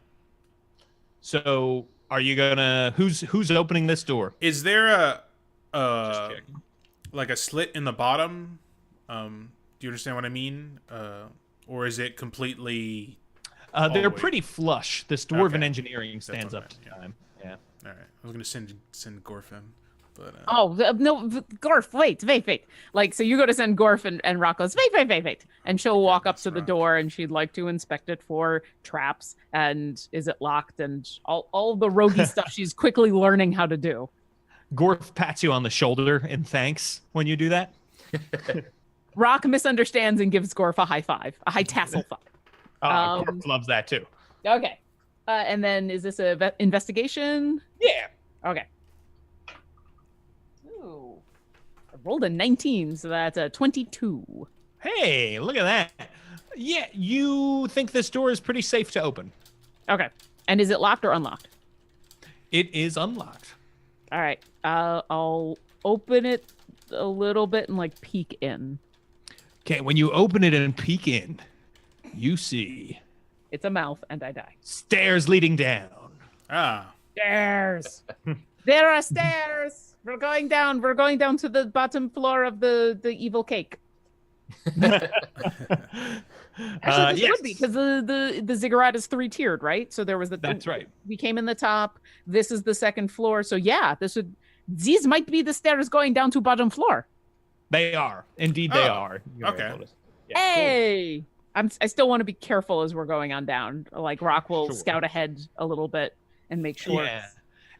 So are you gonna who's opening this door? is there Just a checking. like a slit in the bottom? Do you understand what I mean? Or is it completely? They're the way- pretty flush. This dwarven Okay. engineering stands what I up to meant, yeah. time. Yeah. All right, I was gonna send Gorfin, but No, Gorf, wait. Like, so you go to send Gorf and Rock goes, wait. And she'll walk up that's to the Rock. door and she'd like to inspect it for traps and is it locked and all the roguey stuff she's quickly learning how to do. Gorf pats you on the shoulder in thanks when you do that. Rock misunderstands and gives Gorf a high five, a high tassel five. Gorf loves that too. Okay. And then is this a investigation? Yeah. Okay. Ooh. I rolled a 19, so that's a 22. Hey, look at that. Yeah, you think this door is pretty safe to open. Okay. And is it locked or unlocked? It is unlocked. All right. I'll open it a little bit and like peek in. Okay, when you open it and peek in, you see It's a mouth and I die. stairs leading down. Stairs. There are stairs. We're going down. We're going down to the bottom floor of the evil cake. Actually, this yes. would be because the ziggurat is 3-tiered, right? So there was That's right. We came in the top. This is the second floor. So yeah, these might be the stairs going down to bottom floor. They are. Indeed, they are. Okay. Yeah, Hey, I still want to be careful as we're going on down. Like Rock will scout ahead a little bit and make sure. Yeah.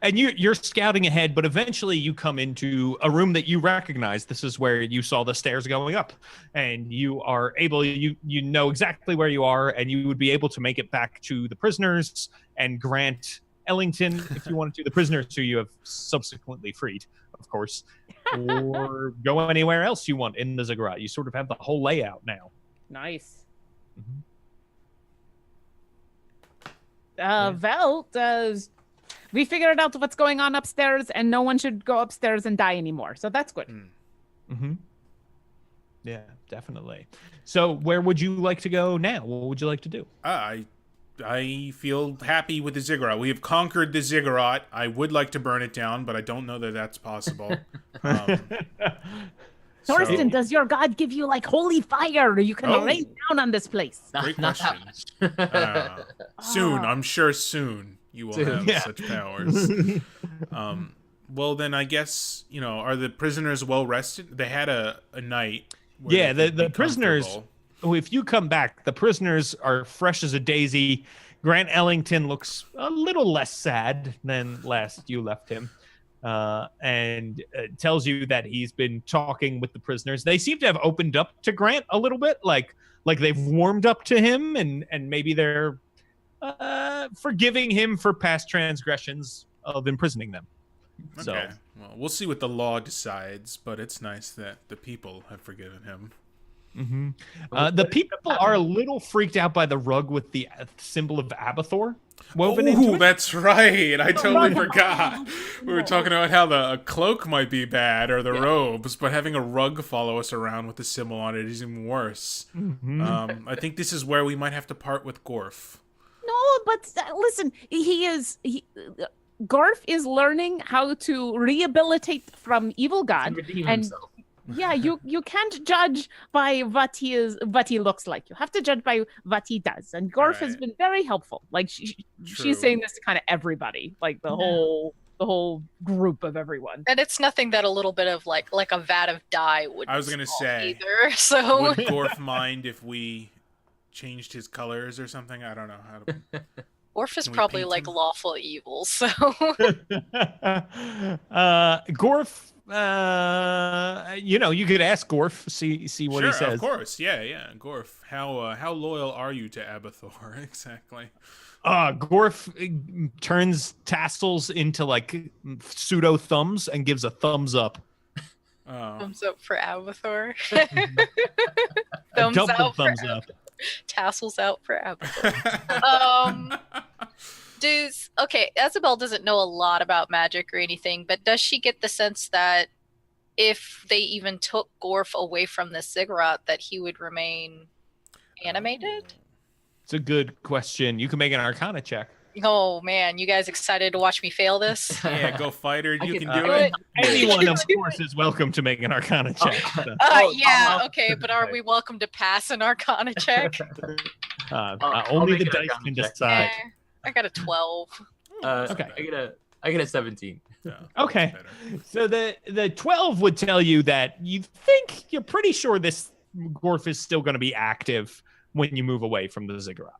And you're scouting ahead, but eventually you come into a room that you recognize. This is where you saw the stairs going up, and you are able. You know exactly where you are, and you would be able to make it back to the prisoners and Grant Ellington if you wanted to. The prisoners who you have subsequently freed, of course, or go anywhere else you want in the ziggurat. You sort of have the whole layout now. Nice. Mm-hmm. Vel, we figured out what's going on upstairs, and no one should go upstairs and die anymore. So that's good. Mm-hmm. Yeah, definitely. So where would you like to go now? What would you like to do? I feel happy with the ziggurat. We have conquered the ziggurat. I would like to burn it down, but I don't know that that's possible. Thorsten, does your god give you like holy fire you can rain down on this place? Great question. Soon, I'm sure soon you will have such powers. Well, then I guess, are the prisoners well rested? They had a night. Yeah, the prisoners, if you come back, the prisoners are fresh as a daisy. Grant Ellington looks a little less sad than last you left him. And tells you that he's been talking with the prisoners. They seem to have opened up to Grant a little bit, like they've warmed up to him, and maybe they're forgiving him for past transgressions of imprisoning them. Okay. So, well, we'll see what the law decides, but it's nice that the people have forgiven him. Mm-hmm. The people are a little freaked out by the rug with the symbol of Abathor woven into it. That's right. I totally forgot. We were talking about how the cloak might be bad or the robes, but having a rug follow us around with the symbol on it is even worse. Mm-hmm. I think this is where we might have to part with Gorf. No, but listen, Gorf is learning how to rehabilitate from evil god, redeem and himself. yeah, you can't judge by what he looks like. You have to judge by what he does. And Gorf has been very helpful. Like she's saying this to kind of everybody, like the whole group of everyone. And it's nothing that a little bit of like a vat of dye would. I was gonna say either. So would Gorf mind if we changed his colors or something? I don't know how to. Orf is probably like lawful evil, so Gorf, you could ask Gorf, see what he says. Of course, yeah. Gorf, how loyal are you to Abathor exactly? Gorf turns tassels into like pseudo thumbs and gives a thumbs up. Thumbs up for Abathor. thumbs up. Tassels out for Abathor. Okay, Isabel doesn't know a lot about magic or anything, but does she get the sense that if they even took Gorf away from the ziggurat, that he would remain animated? It's a good question. You can make an Arcana check. Oh man, you guys excited to watch me fail this? Yeah, go fighter. You can do it. Anyone, of course, is welcome to make an Arcana check. So. Okay, but are we welcome to pass an Arcana check? Only the dice can decide. I got a 12. Okay, I get a 17. Yeah, okay, so the 12 would tell you that you're pretty sure this Gorf is still going to be active when you move away from the ziggurat.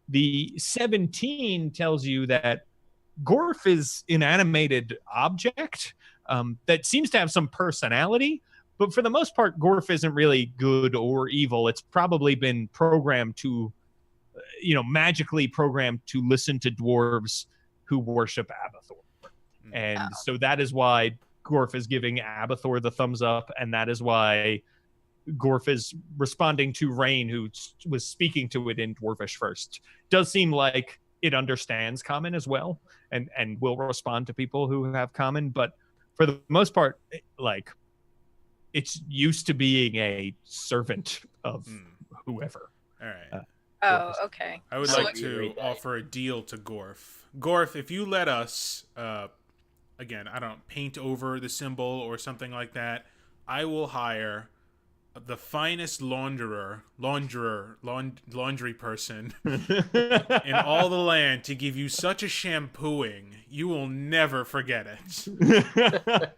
The 17 tells you that Gorf is an animated object that seems to have some personality, but for the most part, Gorf isn't really good or evil. It's probably been programmed to, magically programmed to listen to dwarves who worship Abathor. And so that is why Gorf is giving Abathor the thumbs up, and that is why Gorf is responding to Rain, who was speaking to it in Dwarvish first. Does seem like it understands Common as well, and will respond to people who have Common, but for the most part, it's used to being a servant of whoever. All right. Okay. I would like to offer a deal to Gorf. Gorf, if you let us, again, I don't paint over the symbol or something like that, I will hire the finest laundry person in all the land to give you such a shampooing, you will never forget it.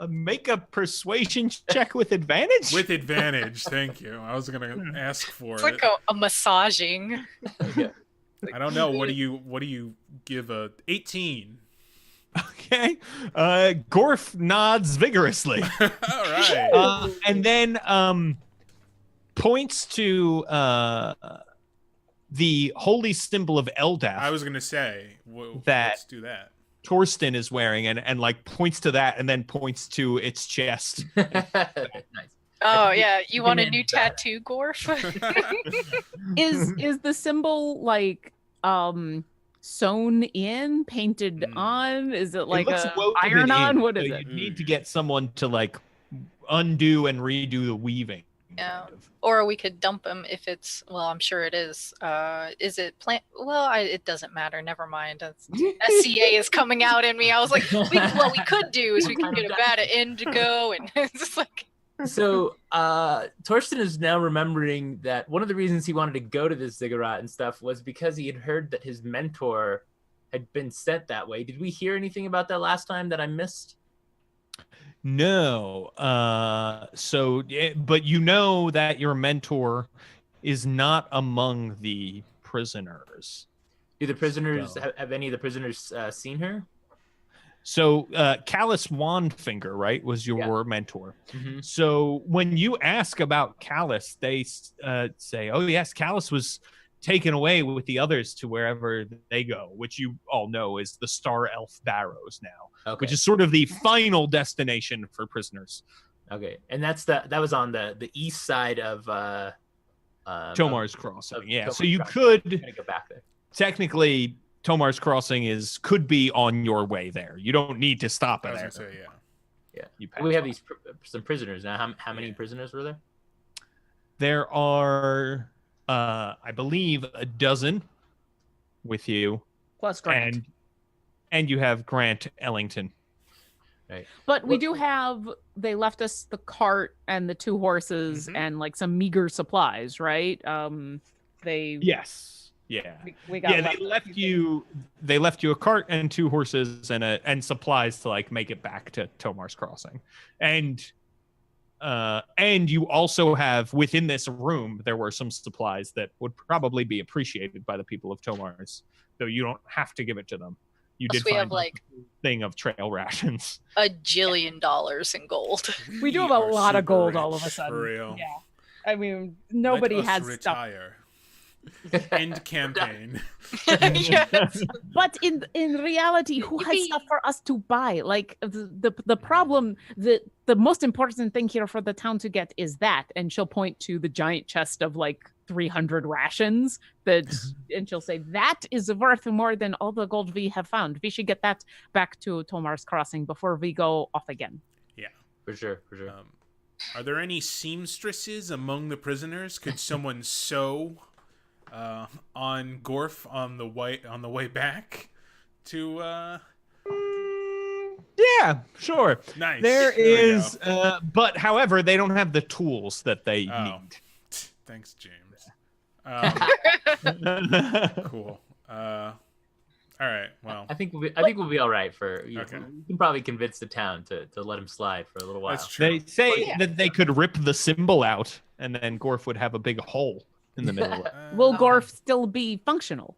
Make a persuasion check with advantage. With advantage, thank you. I was gonna ask for It's it. like a massaging. I don't know. What do you give a 18? Okay. Gorf nods vigorously. All right. And then points to the holy symbol of Eldath. I was gonna say that let's do that. Torsten is wearing, and like points to that, and then points to its chest. Nice. Oh yeah, you want a new tattoo, Gorf? Is the symbol like sewn in, painted on? Is it like looks a woven iron-on? in, What is so it? You need to get someone to like undo and redo the weaving. Yeah. kind of. Or we could dump him if it's, well, I'm sure it is. Is it plant? Well, it doesn't matter. Never mind. SCA is coming out in me. I was like, what we could do is we could get a vat of indigo, and it's just like. So Torsten is now remembering that one of the reasons he wanted to go to this ziggurat and stuff was because he had heard that his mentor had been sent that way. Did we hear anything about that last time that I missed? No. But you know that your mentor is not among the prisoners. Do the prisoners No. have any of the prisoners seen her? So Callus Wandfinger, right, was your mentor. Mm-hmm. So when you ask about Callus, they say, oh, yes, Callus was taken away with the others to wherever they go, which you all know is the Star Elf Barrows now, which is sort of the final destination for prisoners. Okay, and that was on the east side of Tomar's Crossing, yeah. Tomar's So you Crossing. could I'm gonna go back there. technically, Tomar's Crossing could be on your way there. You don't need to stop I at was there. gonna say, yeah. Yeah, pass we have by. some prisoners now. How many prisoners were there? There are, I believe, a dozen with you, Plus Grant. and you have Grant Ellington. Right. But we do have, they left us the cart and the 2 horses and like some meager supplies, right? Yes. Yeah. We got They left you a cart and 2 horses and supplies to like make it back to Tomar's Crossing. And you also have within this room, there were some supplies that would probably be appreciated by the people of Tomar's, though you don't have to give it to them. You did We find have like a thing of trail rations. $1 jillion in gold. We do have a are lot of super gold rich, all of a sudden. For real. Yeah. I mean, nobody Let us has stuff. retire. End campaign. Yes. But in reality, who has stuff for us to buy? Like the problem, the most important thing here for the town to get is that, and she'll point to the giant chest of like 300 rations and she'll say that is worth more than all the gold we have found. We should get that back to Tomar's Crossing before we go off again. Yeah, for sure. Are there any seamstresses among the prisoners? Could someone sew on Gorf on the way back to Yeah, sure. Nice. There we is go. but however, they don't have the tools that they Oh. need. Thanks, James. Cool. All right. Well, I think we'll be all right for. Okay. You can probably convince the town to let him slide for a little while. that's true. They say that they could rip the symbol out, and then Gorf would have a big hole in the middle of it. Will Gorf still be functional?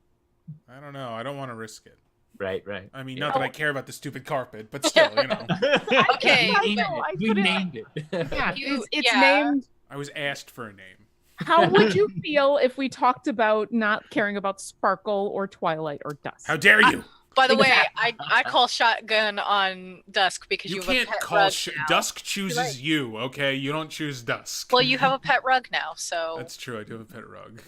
I don't know. I don't want to risk it. Right. I mean, not that I care about the stupid carpet, but still, you know. Okay. We named it. Yeah, You- it's yeah. named. I was asked for a name. How would you feel if we talked about not caring about Sparkle or Twilight or Dusk? How dare you? By the way, I call shotgun on Dusk because You you have can't a pet call rug now. Dusk chooses Right. you, okay? You don't choose Dusk. Well, you have a pet rug now, so That's true. I do have a pet rug.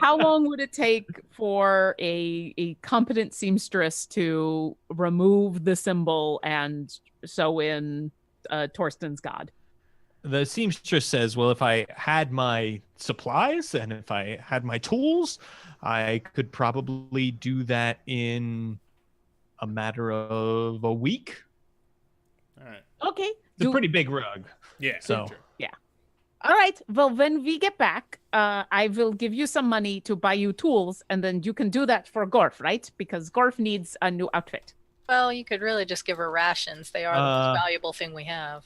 How long would it take for a competent seamstress to remove the symbol and sew in Torsten's god? The seamstress says, well, if I had my supplies and if I had my tools, I could probably do that in a matter of a week. All right. Okay. It's a pretty big rug. Yeah. So Sure. All right. Well, when we get back, I will give you some money to buy you tools, and then you can do that for Gorf, right? Because Gorf needs a new outfit. Well, you could really just give her rations. They are the most valuable thing we have.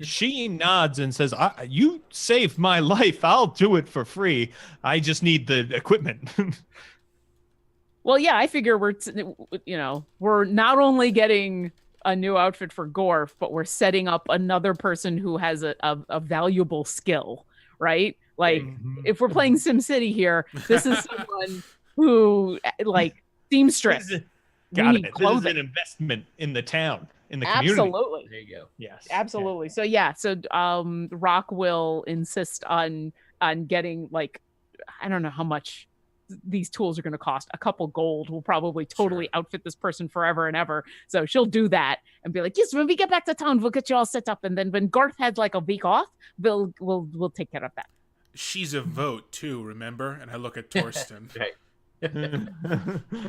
she nods and says, "You saved my life. I'll do it for free. I just need the equipment." Well, yeah, I figure we're not only getting a new outfit for Gorf, but we're setting up another person who has a valuable skill, right? Like, if we're playing SimCity here, this is someone who, like, seamstress. Got it. This is an investment in the town, in the community. Absolutely. There you go. Yes. Absolutely. So Rock will insist on getting, like, I don't know how much these tools are going to cost. A couple gold will probably totally outfit this person forever and ever. So she'll do that and be like, yes, when we get back to town, we'll get you all set up. And then when Garth had like a week off, we'll take care of that. She's a vote too, remember? And I look at Torsten. Right.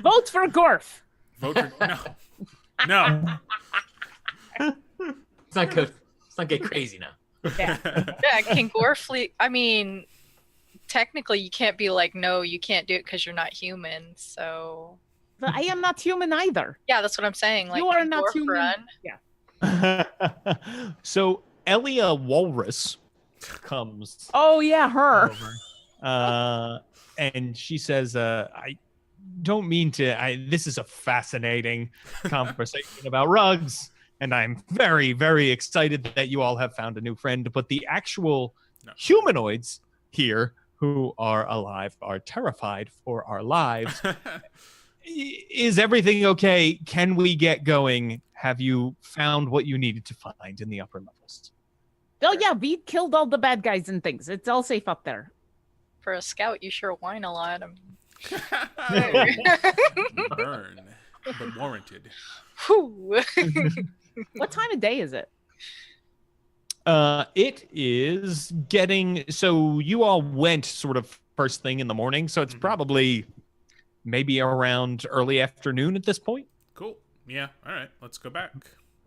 Vote for Gorf. Vote for no. Let's not get crazy now. Yeah. Yeah, can Gorfleet? I mean, technically, you can't be like, no, you can't do it because you're not human. So. But I am not human either. Yeah, that's what I'm saying. Like, you are can not Gorf human. run? Yeah. So Elia Walrus comes. Oh yeah, her. Over. And she says, "I don't mean to. This is a fascinating conversation about rugs, and I'm very, very excited that you all have found a new friend. But the actual humanoids here who are alive are terrified for our lives. Is everything okay? Can we get going? Have you found what you needed to find in the upper levels?" Oh yeah, we killed all the bad guys and things. It's all safe up there. For a scout, you sure whine a lot. Burn, but warranted. Whew. What time of day is it? It is getting, so you all went sort of first thing in the morning, so it's probably maybe around early afternoon at this point. Cool. Yeah. All right. Let's go back.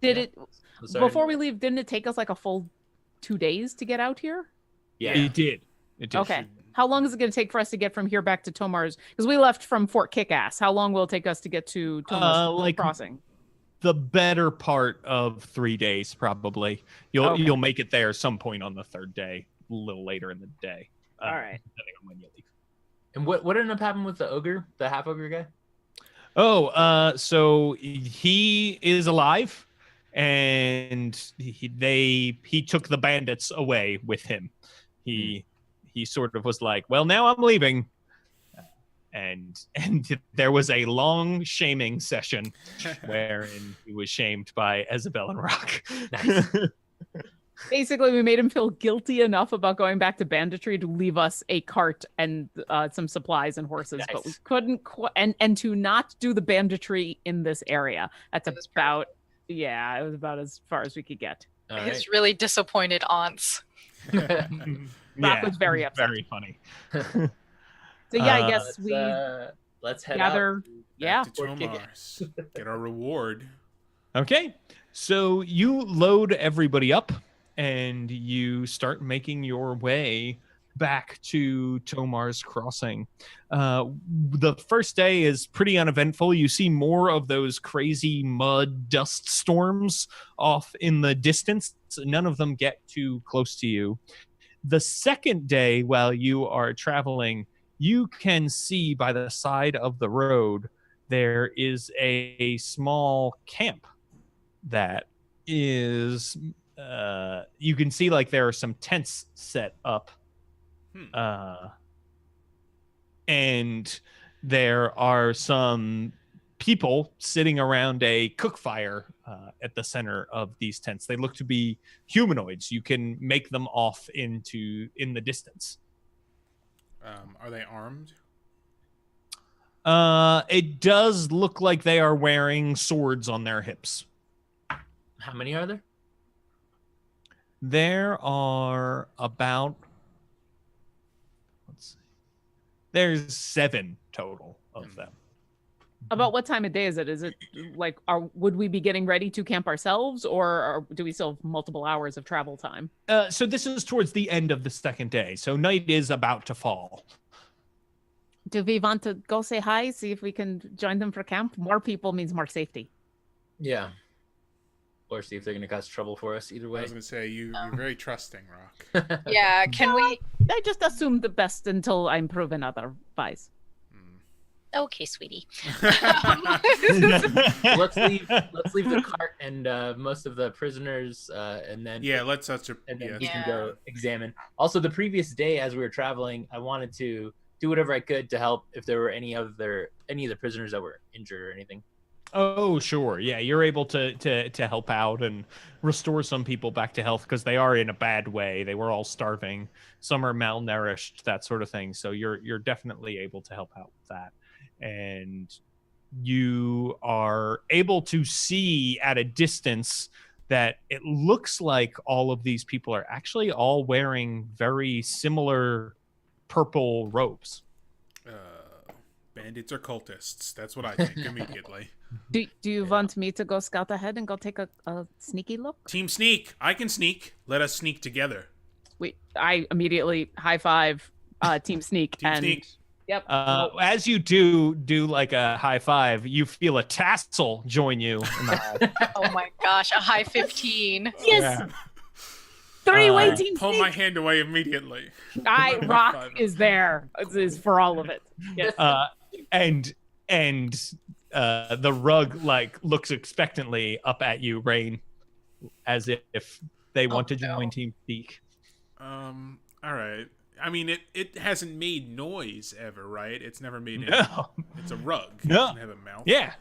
Before we leave, didn't it take us like a full 2 days to get out here? Yeah. It did. Okay. How long is it going to take for us to get from here back to Tomar's? Because we left from Fort Kickass. How long will it take us to get to Tomar's crossing? The better part of 3 days, probably. You'll make it there some point on the third day, a little later in the day. All right. Depending on when you leave. And what ended up happening with the ogre, the half ogre guy? So he is alive, and he took the bandits away with him. He sort of was like, well, now I'm leaving. And there was a long shaming session wherein he was shamed by Isabel and Rock. Nice. Basically, we made him feel guilty enough about going back to banditry to leave us a cart and some supplies and horses, but we couldn't and to not do the banditry in this area. It was about as far as we could get. His really disappointed aunts. Rock was very upset. Very funny. So yeah, I guess let's head gather. Back to Tomar's. Get our reward. Okay, so you load everybody up and you start making your way back to Tomar's crossing. The first day is pretty uneventful. You see more of those crazy mud dust storms off in the distance. None of them get too close to you. The second day, while you are traveling, you can see by the side of the road there is a small camp that is you can see like there are some tents set up and there are some people sitting around a cook fire at the center of these tents. They look to be humanoids. You can make them off in the distance. Are they armed? It does look like they are wearing swords on their hips. How many are there? There are about, let's see, there's 7 total of them. About what time of day is it? Is it like, would we be getting ready to camp ourselves, or do we still have multiple hours of travel time? So this is towards the end of the second day. So night is about to fall. Do we want to go say hi, see if we can join them for camp? More people means more safety. Yeah. Or see if they're going to cause trouble for us. Either way. I was going to say, you're very trusting, Rock. Yeah, can we... I just assume the best until I'm proven otherwise. Okay, sweetie. let's leave the cart and most of the prisoners, and then let's we can go examine. Also, the previous day as we were traveling, I wanted to do whatever I could to help if there were any of the prisoners that were injured or anything. Oh, sure. Yeah, you're able to help out and restore some people back to health because they are in a bad way. They were all starving. Some are malnourished, that sort of thing. So you're definitely able to help out with that. And you are able to see at a distance that it looks like all of these people are actually all wearing very similar purple robes. Bandits or cultists? That's what I think immediately. Do you want me to go scout ahead and go take a sneaky look? Team sneak. I can sneak. Let us sneak together. I immediately high five team sneak. Team sneak. Yep. As you do like a high five, you feel a tassel join you. Oh my gosh, a high 15. Yes. Yeah. Three-way team pull sneak. My hand away immediately. Rock is there. Is for all of it. Yes. And the rug like looks expectantly up at you, Rain, as if they want to join Team Sneak. All right. I mean, it hasn't made noise ever, right? It's never made it. No. It's a rug. No. It doesn't have a mouth. Yeah.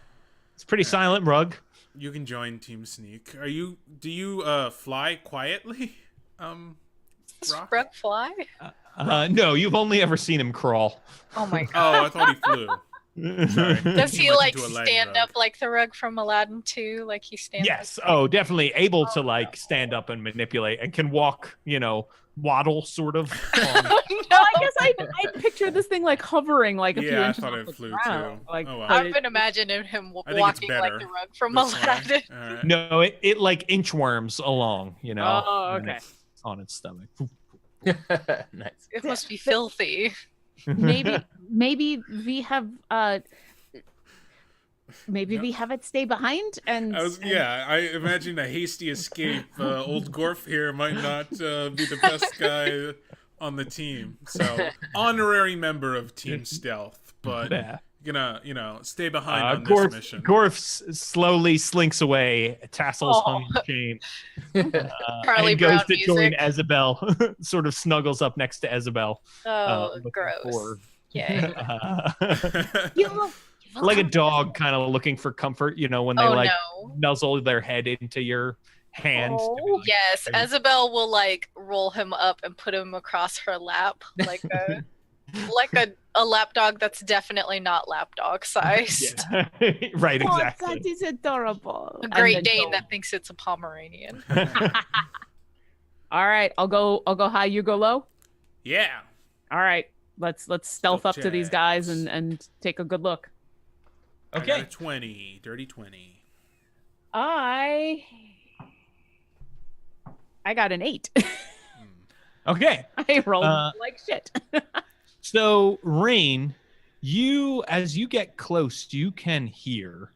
It's a pretty silent rug. You can join Team Sneak. Do you fly quietly? Rock? Rug fly? No, you've only ever seen him crawl. Oh my god. Oh, I thought he flew. Sorry. Does he like stand up like the rug from Aladdin 2? Like he stands Yes. Oh, definitely able to like stand up and manipulate and can walk, waddle sort of. No. I guess I picture this thing like hovering like a few inches I thought off it flew the ground. too. Like, oh, wow. I've been imagining him walking like the rug from Aladdin. Right. No, it like inchworms along, Oh, okay. On its stomach. Nice. It must be filthy. Maybe we have we have it stay behind and I imagine a hasty escape. Old Gorf here might not be the best guy on the team. So honorary member of Team Stealth, but gonna stay behind on this mission. Gorf slowly slinks away, tassels hung in chain, Charlie and goes Brown to join music. Isabel. Sort of snuggles up next to Isabel. Oh, gross. Yay. Like a dog kind of looking for comfort, when they nuzzle their head into your hand. Oh. Yes, Isabel will like roll him up and put him across her lap like a lap dog that's definitely not lap dog sized. Yeah. Right, exactly. That is adorable. A Great Dane that thinks it's a Pomeranian. All right, I'll go high, you go low. Yeah. All right, let's stealth up to these guys and take a good look. Okay. I got a 20, dirty 20. I got an 8. Okay. I rolled like shit. So, Rain, as you get close, you can hear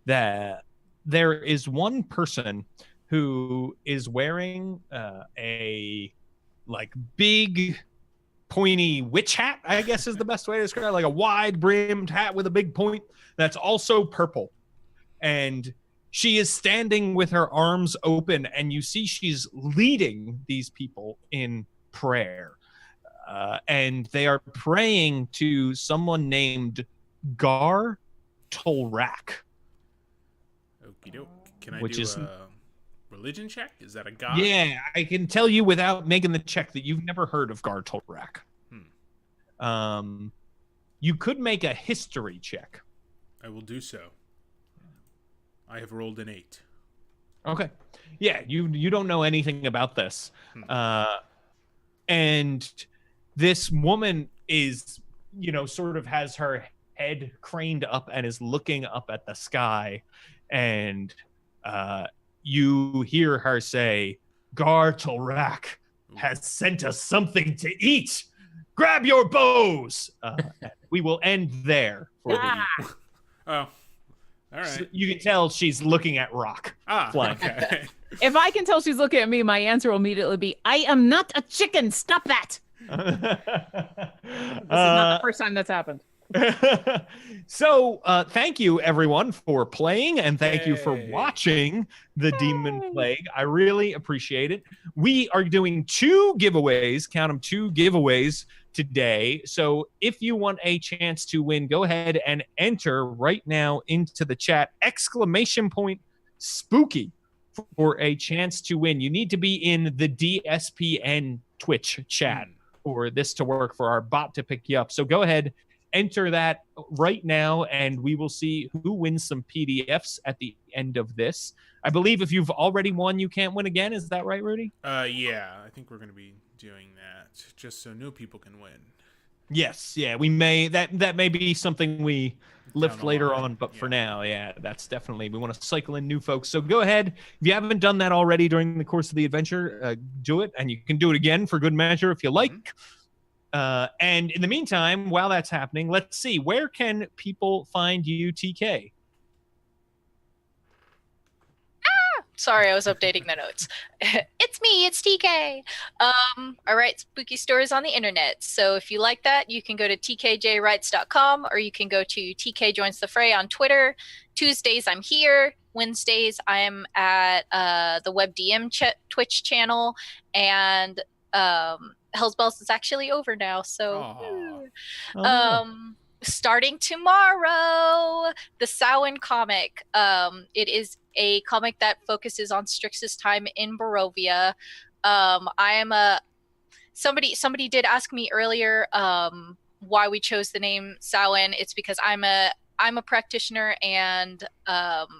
that there is one person who is wearing a like big pointy witch hat, I guess is the best way to describe it, like a wide brimmed hat with a big point that's also purple. And she is standing with her arms open, and you see she's leading these people in prayer. And they are praying to someone named Gar Tolrak. Okie doke. Can I do a religion check? Is that a god? Yeah, I can tell you without making the check that you've never heard of Gar Tolrak. You could make a history check. I will do so. I have rolled an 8. Okay. Yeah, you don't know anything about this. And this woman is, sort of has her head craned up and is looking up at the sky. And you hear her say, Gartlerak has sent us something to eat. Grab your bows. We will end there. For Oh, all right. So you can tell she's looking at Rock. Flying. Okay. If I can tell she's looking at me, my answer will immediately be, I am not a chicken. Stop that. This is not the first time that's happened. So thank you everyone for playing, and thank you for watching the Demonplague. I really appreciate it. We are doing 2 giveaways, count them, 2 giveaways today. So if you want a chance to win, go ahead and enter right now into the chat !spooky for a chance to win. You need to be in the DSPN Twitch chat for this to work, for our bot to pick you up. So go ahead, enter that right now, and we will see who wins some PDFs at the end of this. I believe if you've already won, you can't win again. Is that right, Rudy? Yeah, I think we're going to be doing that just so new people can win. Yes, yeah, we may. That may be something we lift later on, but for now, yeah, that's definitely, we want to cycle in new folks. So go ahead, if you haven't done that already during the course of the adventure, do it, and you can do it again for good measure if you like. And in the meantime, while that's happening, let's see, where can people find you, TK? Sorry, I was updating the notes. It's me, it's TK. I write spooky stories on the internet. So if you like that, you can go to tkjwrites.com, or you can go to TK Joins the Fray on Twitter. Tuesdays, I'm here. Wednesdays, I'm at the WebDM Twitch channel. And Hell's Bells is actually over now. So, starting tomorrow, the Samhain comic. It is a comic that focuses on Strix's time in Barovia. Somebody did ask me earlier why we chose the name Samhain. It's because I'm a practitioner, and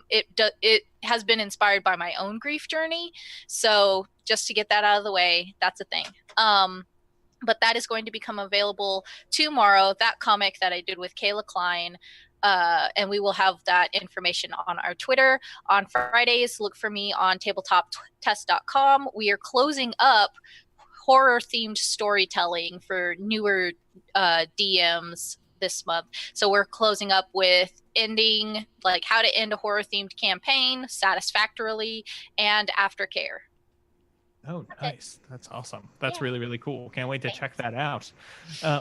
it has been inspired by my own grief journey. So just to get that out of the way, that's a thing. But that is going to become available tomorrow, that comic that I did with Kayla Klein. And we will have that information on our Twitter. On Fridays, look for me on tabletoptest.com. We are closing up horror-themed storytelling for newer DMs this month. So we're closing up with ending, like how to end a horror-themed campaign satisfactorily, and aftercare. Oh, nice. That's awesome. That's really, really cool. Can't wait to check that out.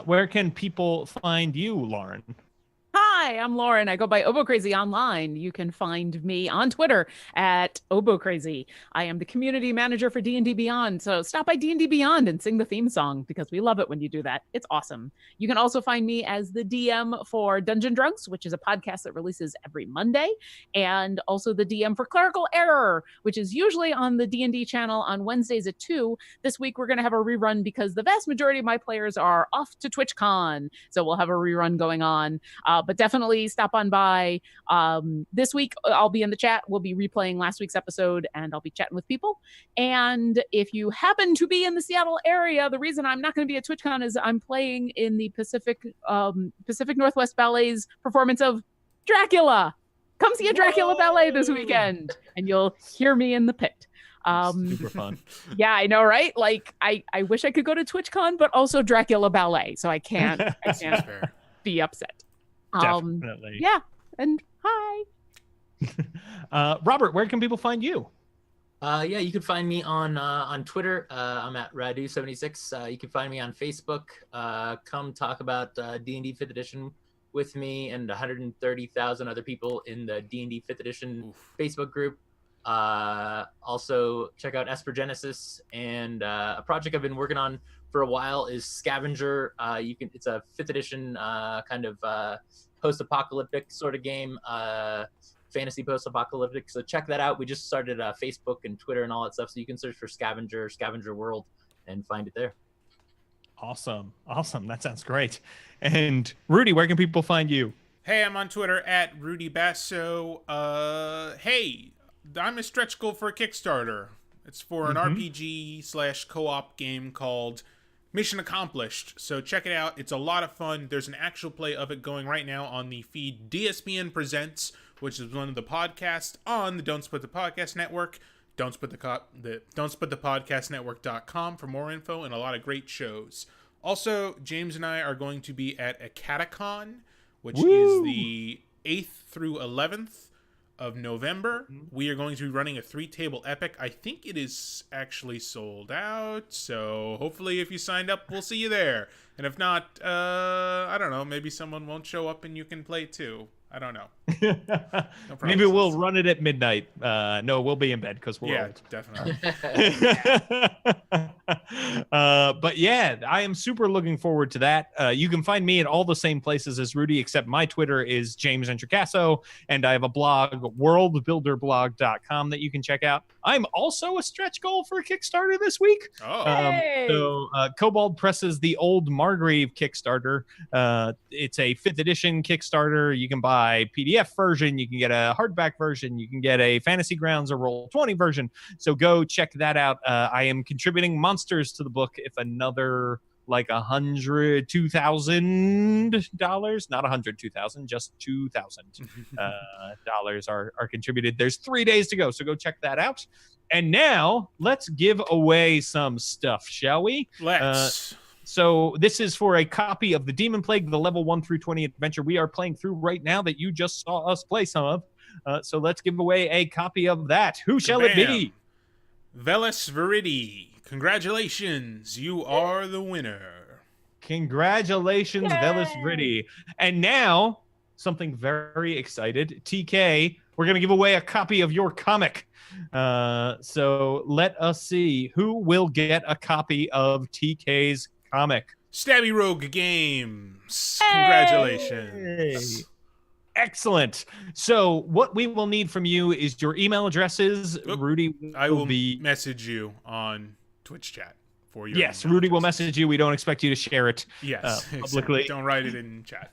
Where can people find you, Lauren? Hi, I'm Lauren. I go by Obo Crazy online. You can find me on Twitter at Obo Crazy. I am the community manager for D&D Beyond. So stop by D&D Beyond and sing the theme song, because we love it when you do that. It's awesome. You can also find me as the DM for Dungeon Drunks, which is a podcast that releases every Monday, and also the DM for Clerical Error, which is usually on the D&D channel on Wednesdays at 2. This week we're going to have a rerun because the vast majority of my players are off to TwitchCon. So we'll have a rerun going on. But definitely stop on by. This week, I'll be in the chat. We'll be replaying last week's episode, and I'll be chatting with people. And if you happen to be in the Seattle area, the reason I'm not going to be at TwitchCon is I'm playing in the Pacific Northwest Ballet's performance of Dracula. Come see a Dracula ballet this weekend, and you'll hear me in the pit. Super fun. Yeah, I know, right? Like, I wish I could go to TwitchCon, but also Dracula ballet, so I can't be upset. Definitely. Yeah, and hi. Robert, where can people find you? Yeah, you can find me on Twitter. I'm at Radu76. You can find me on Facebook. Come talk about D&D 5th edition with me and 130,000 other people in the D&D 5th edition Facebook group. Also check out Espergenesis, and a project I've been working on for a while is Scavenger. It's a 5th edition kind of post-apocalyptic sort of game, fantasy post-apocalyptic. So check that out. We just started Facebook and Twitter and all that stuff, so you can search for Scavenger World, and find it there. Awesome. That sounds great. And Rudy, where can people find you? Hey, I'm on Twitter at Rudy Basso. Hey, I'm a stretch goal for a Kickstarter. It's for an RPG/co-op game called mission accomplished. So check it out. It's a lot of fun. There's an actual play of it going right now on the feed DSPN Presents, which is one of the podcasts on the Don't Split the Podcast Network. Don't Split the Podcast Network.com for more info and a lot of great shows. Also, James and I are going to be at a Catacon, which is the 8th through 11th of November. We are going to be running a 3-table epic. I think it is actually sold out, so hopefully if you signed up, we'll see you there. And if not, I don't know, maybe someone won't show up and you can play too. I don't know. No Maybe we'll run it at midnight. No, we'll be in bed because we're old. Definitely. But yeah, I am super looking forward to that. You can find me at all the same places as Rudy, except my Twitter is James Introcaso, and I have a blog, worldbuilderblog.com, that you can check out. I'm also a stretch goal for a Kickstarter this week. So Kobold presses the Old Margrave Kickstarter. It's a 5th edition Kickstarter. You can buy PDF version, you can get a hardback version, you can get a Fantasy Grounds or Roll20 version. So go check that out. I am contributing monsters to the book if another like $102,000, not 102,000, just $2,000 are contributed. There's 3 days to go, so go check that out. And now let's give away some stuff, shall we? Let's. So this is for a copy of the Demonplague, the level 1 through 20 adventure we are playing through right now that you just saw us play some of. So let's give away a copy of that. Who shall it be? Velis Veridi. Congratulations. You are the winner. Congratulations, Velis Veridi. And now, something very excited. TK, we're going to give away a copy of your comic. So let us see who will get a copy of TK's comic. Stabby Rogue Games. Congratulations. Hey. Excellent. So what we will need from you is your email addresses. Rudy I will message you on Twitch chat for your Rudy will message you. We don't expect you to share it publicly. Don't write it in chat.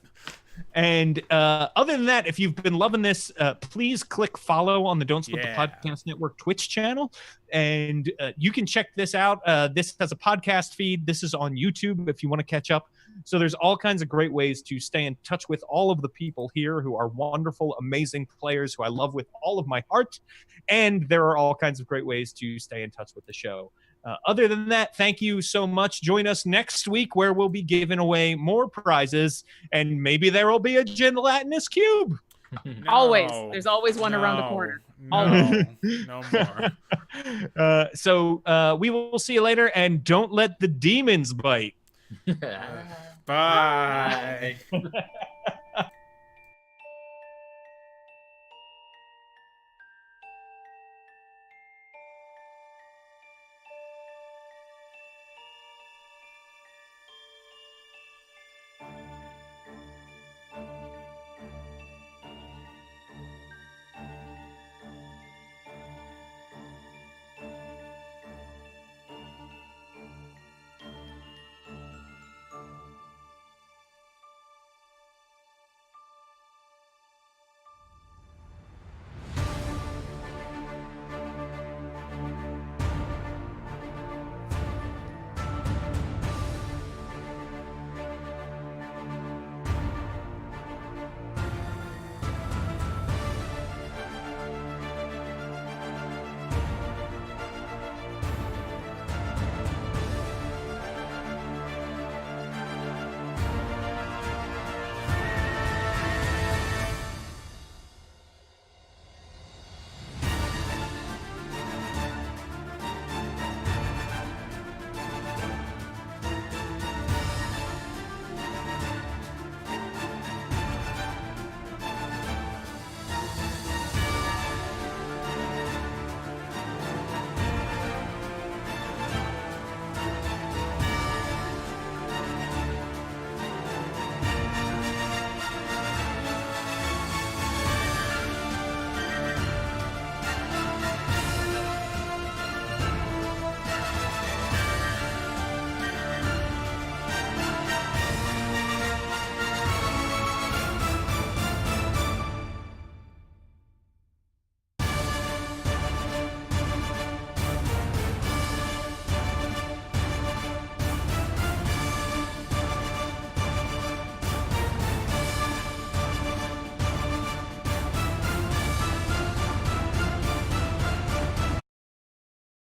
And other than that, if you've been loving this, please click follow on the Don't Split the Podcast Network Twitch channel. And you can check this out. This has a podcast feed. This is on YouTube if you want to catch up. So there's all kinds of great ways to stay in touch with all of the people here who are wonderful, amazing players who I love with all of my heart. And there are all kinds of great ways to stay in touch with the show. Other than that, thank you so much. Join us next week where we'll be giving away more prizes, and maybe there will be a gelatinous cube. Always. There's always one around the corner. No more. So we will see you later, and don't let the demons bite. Bye.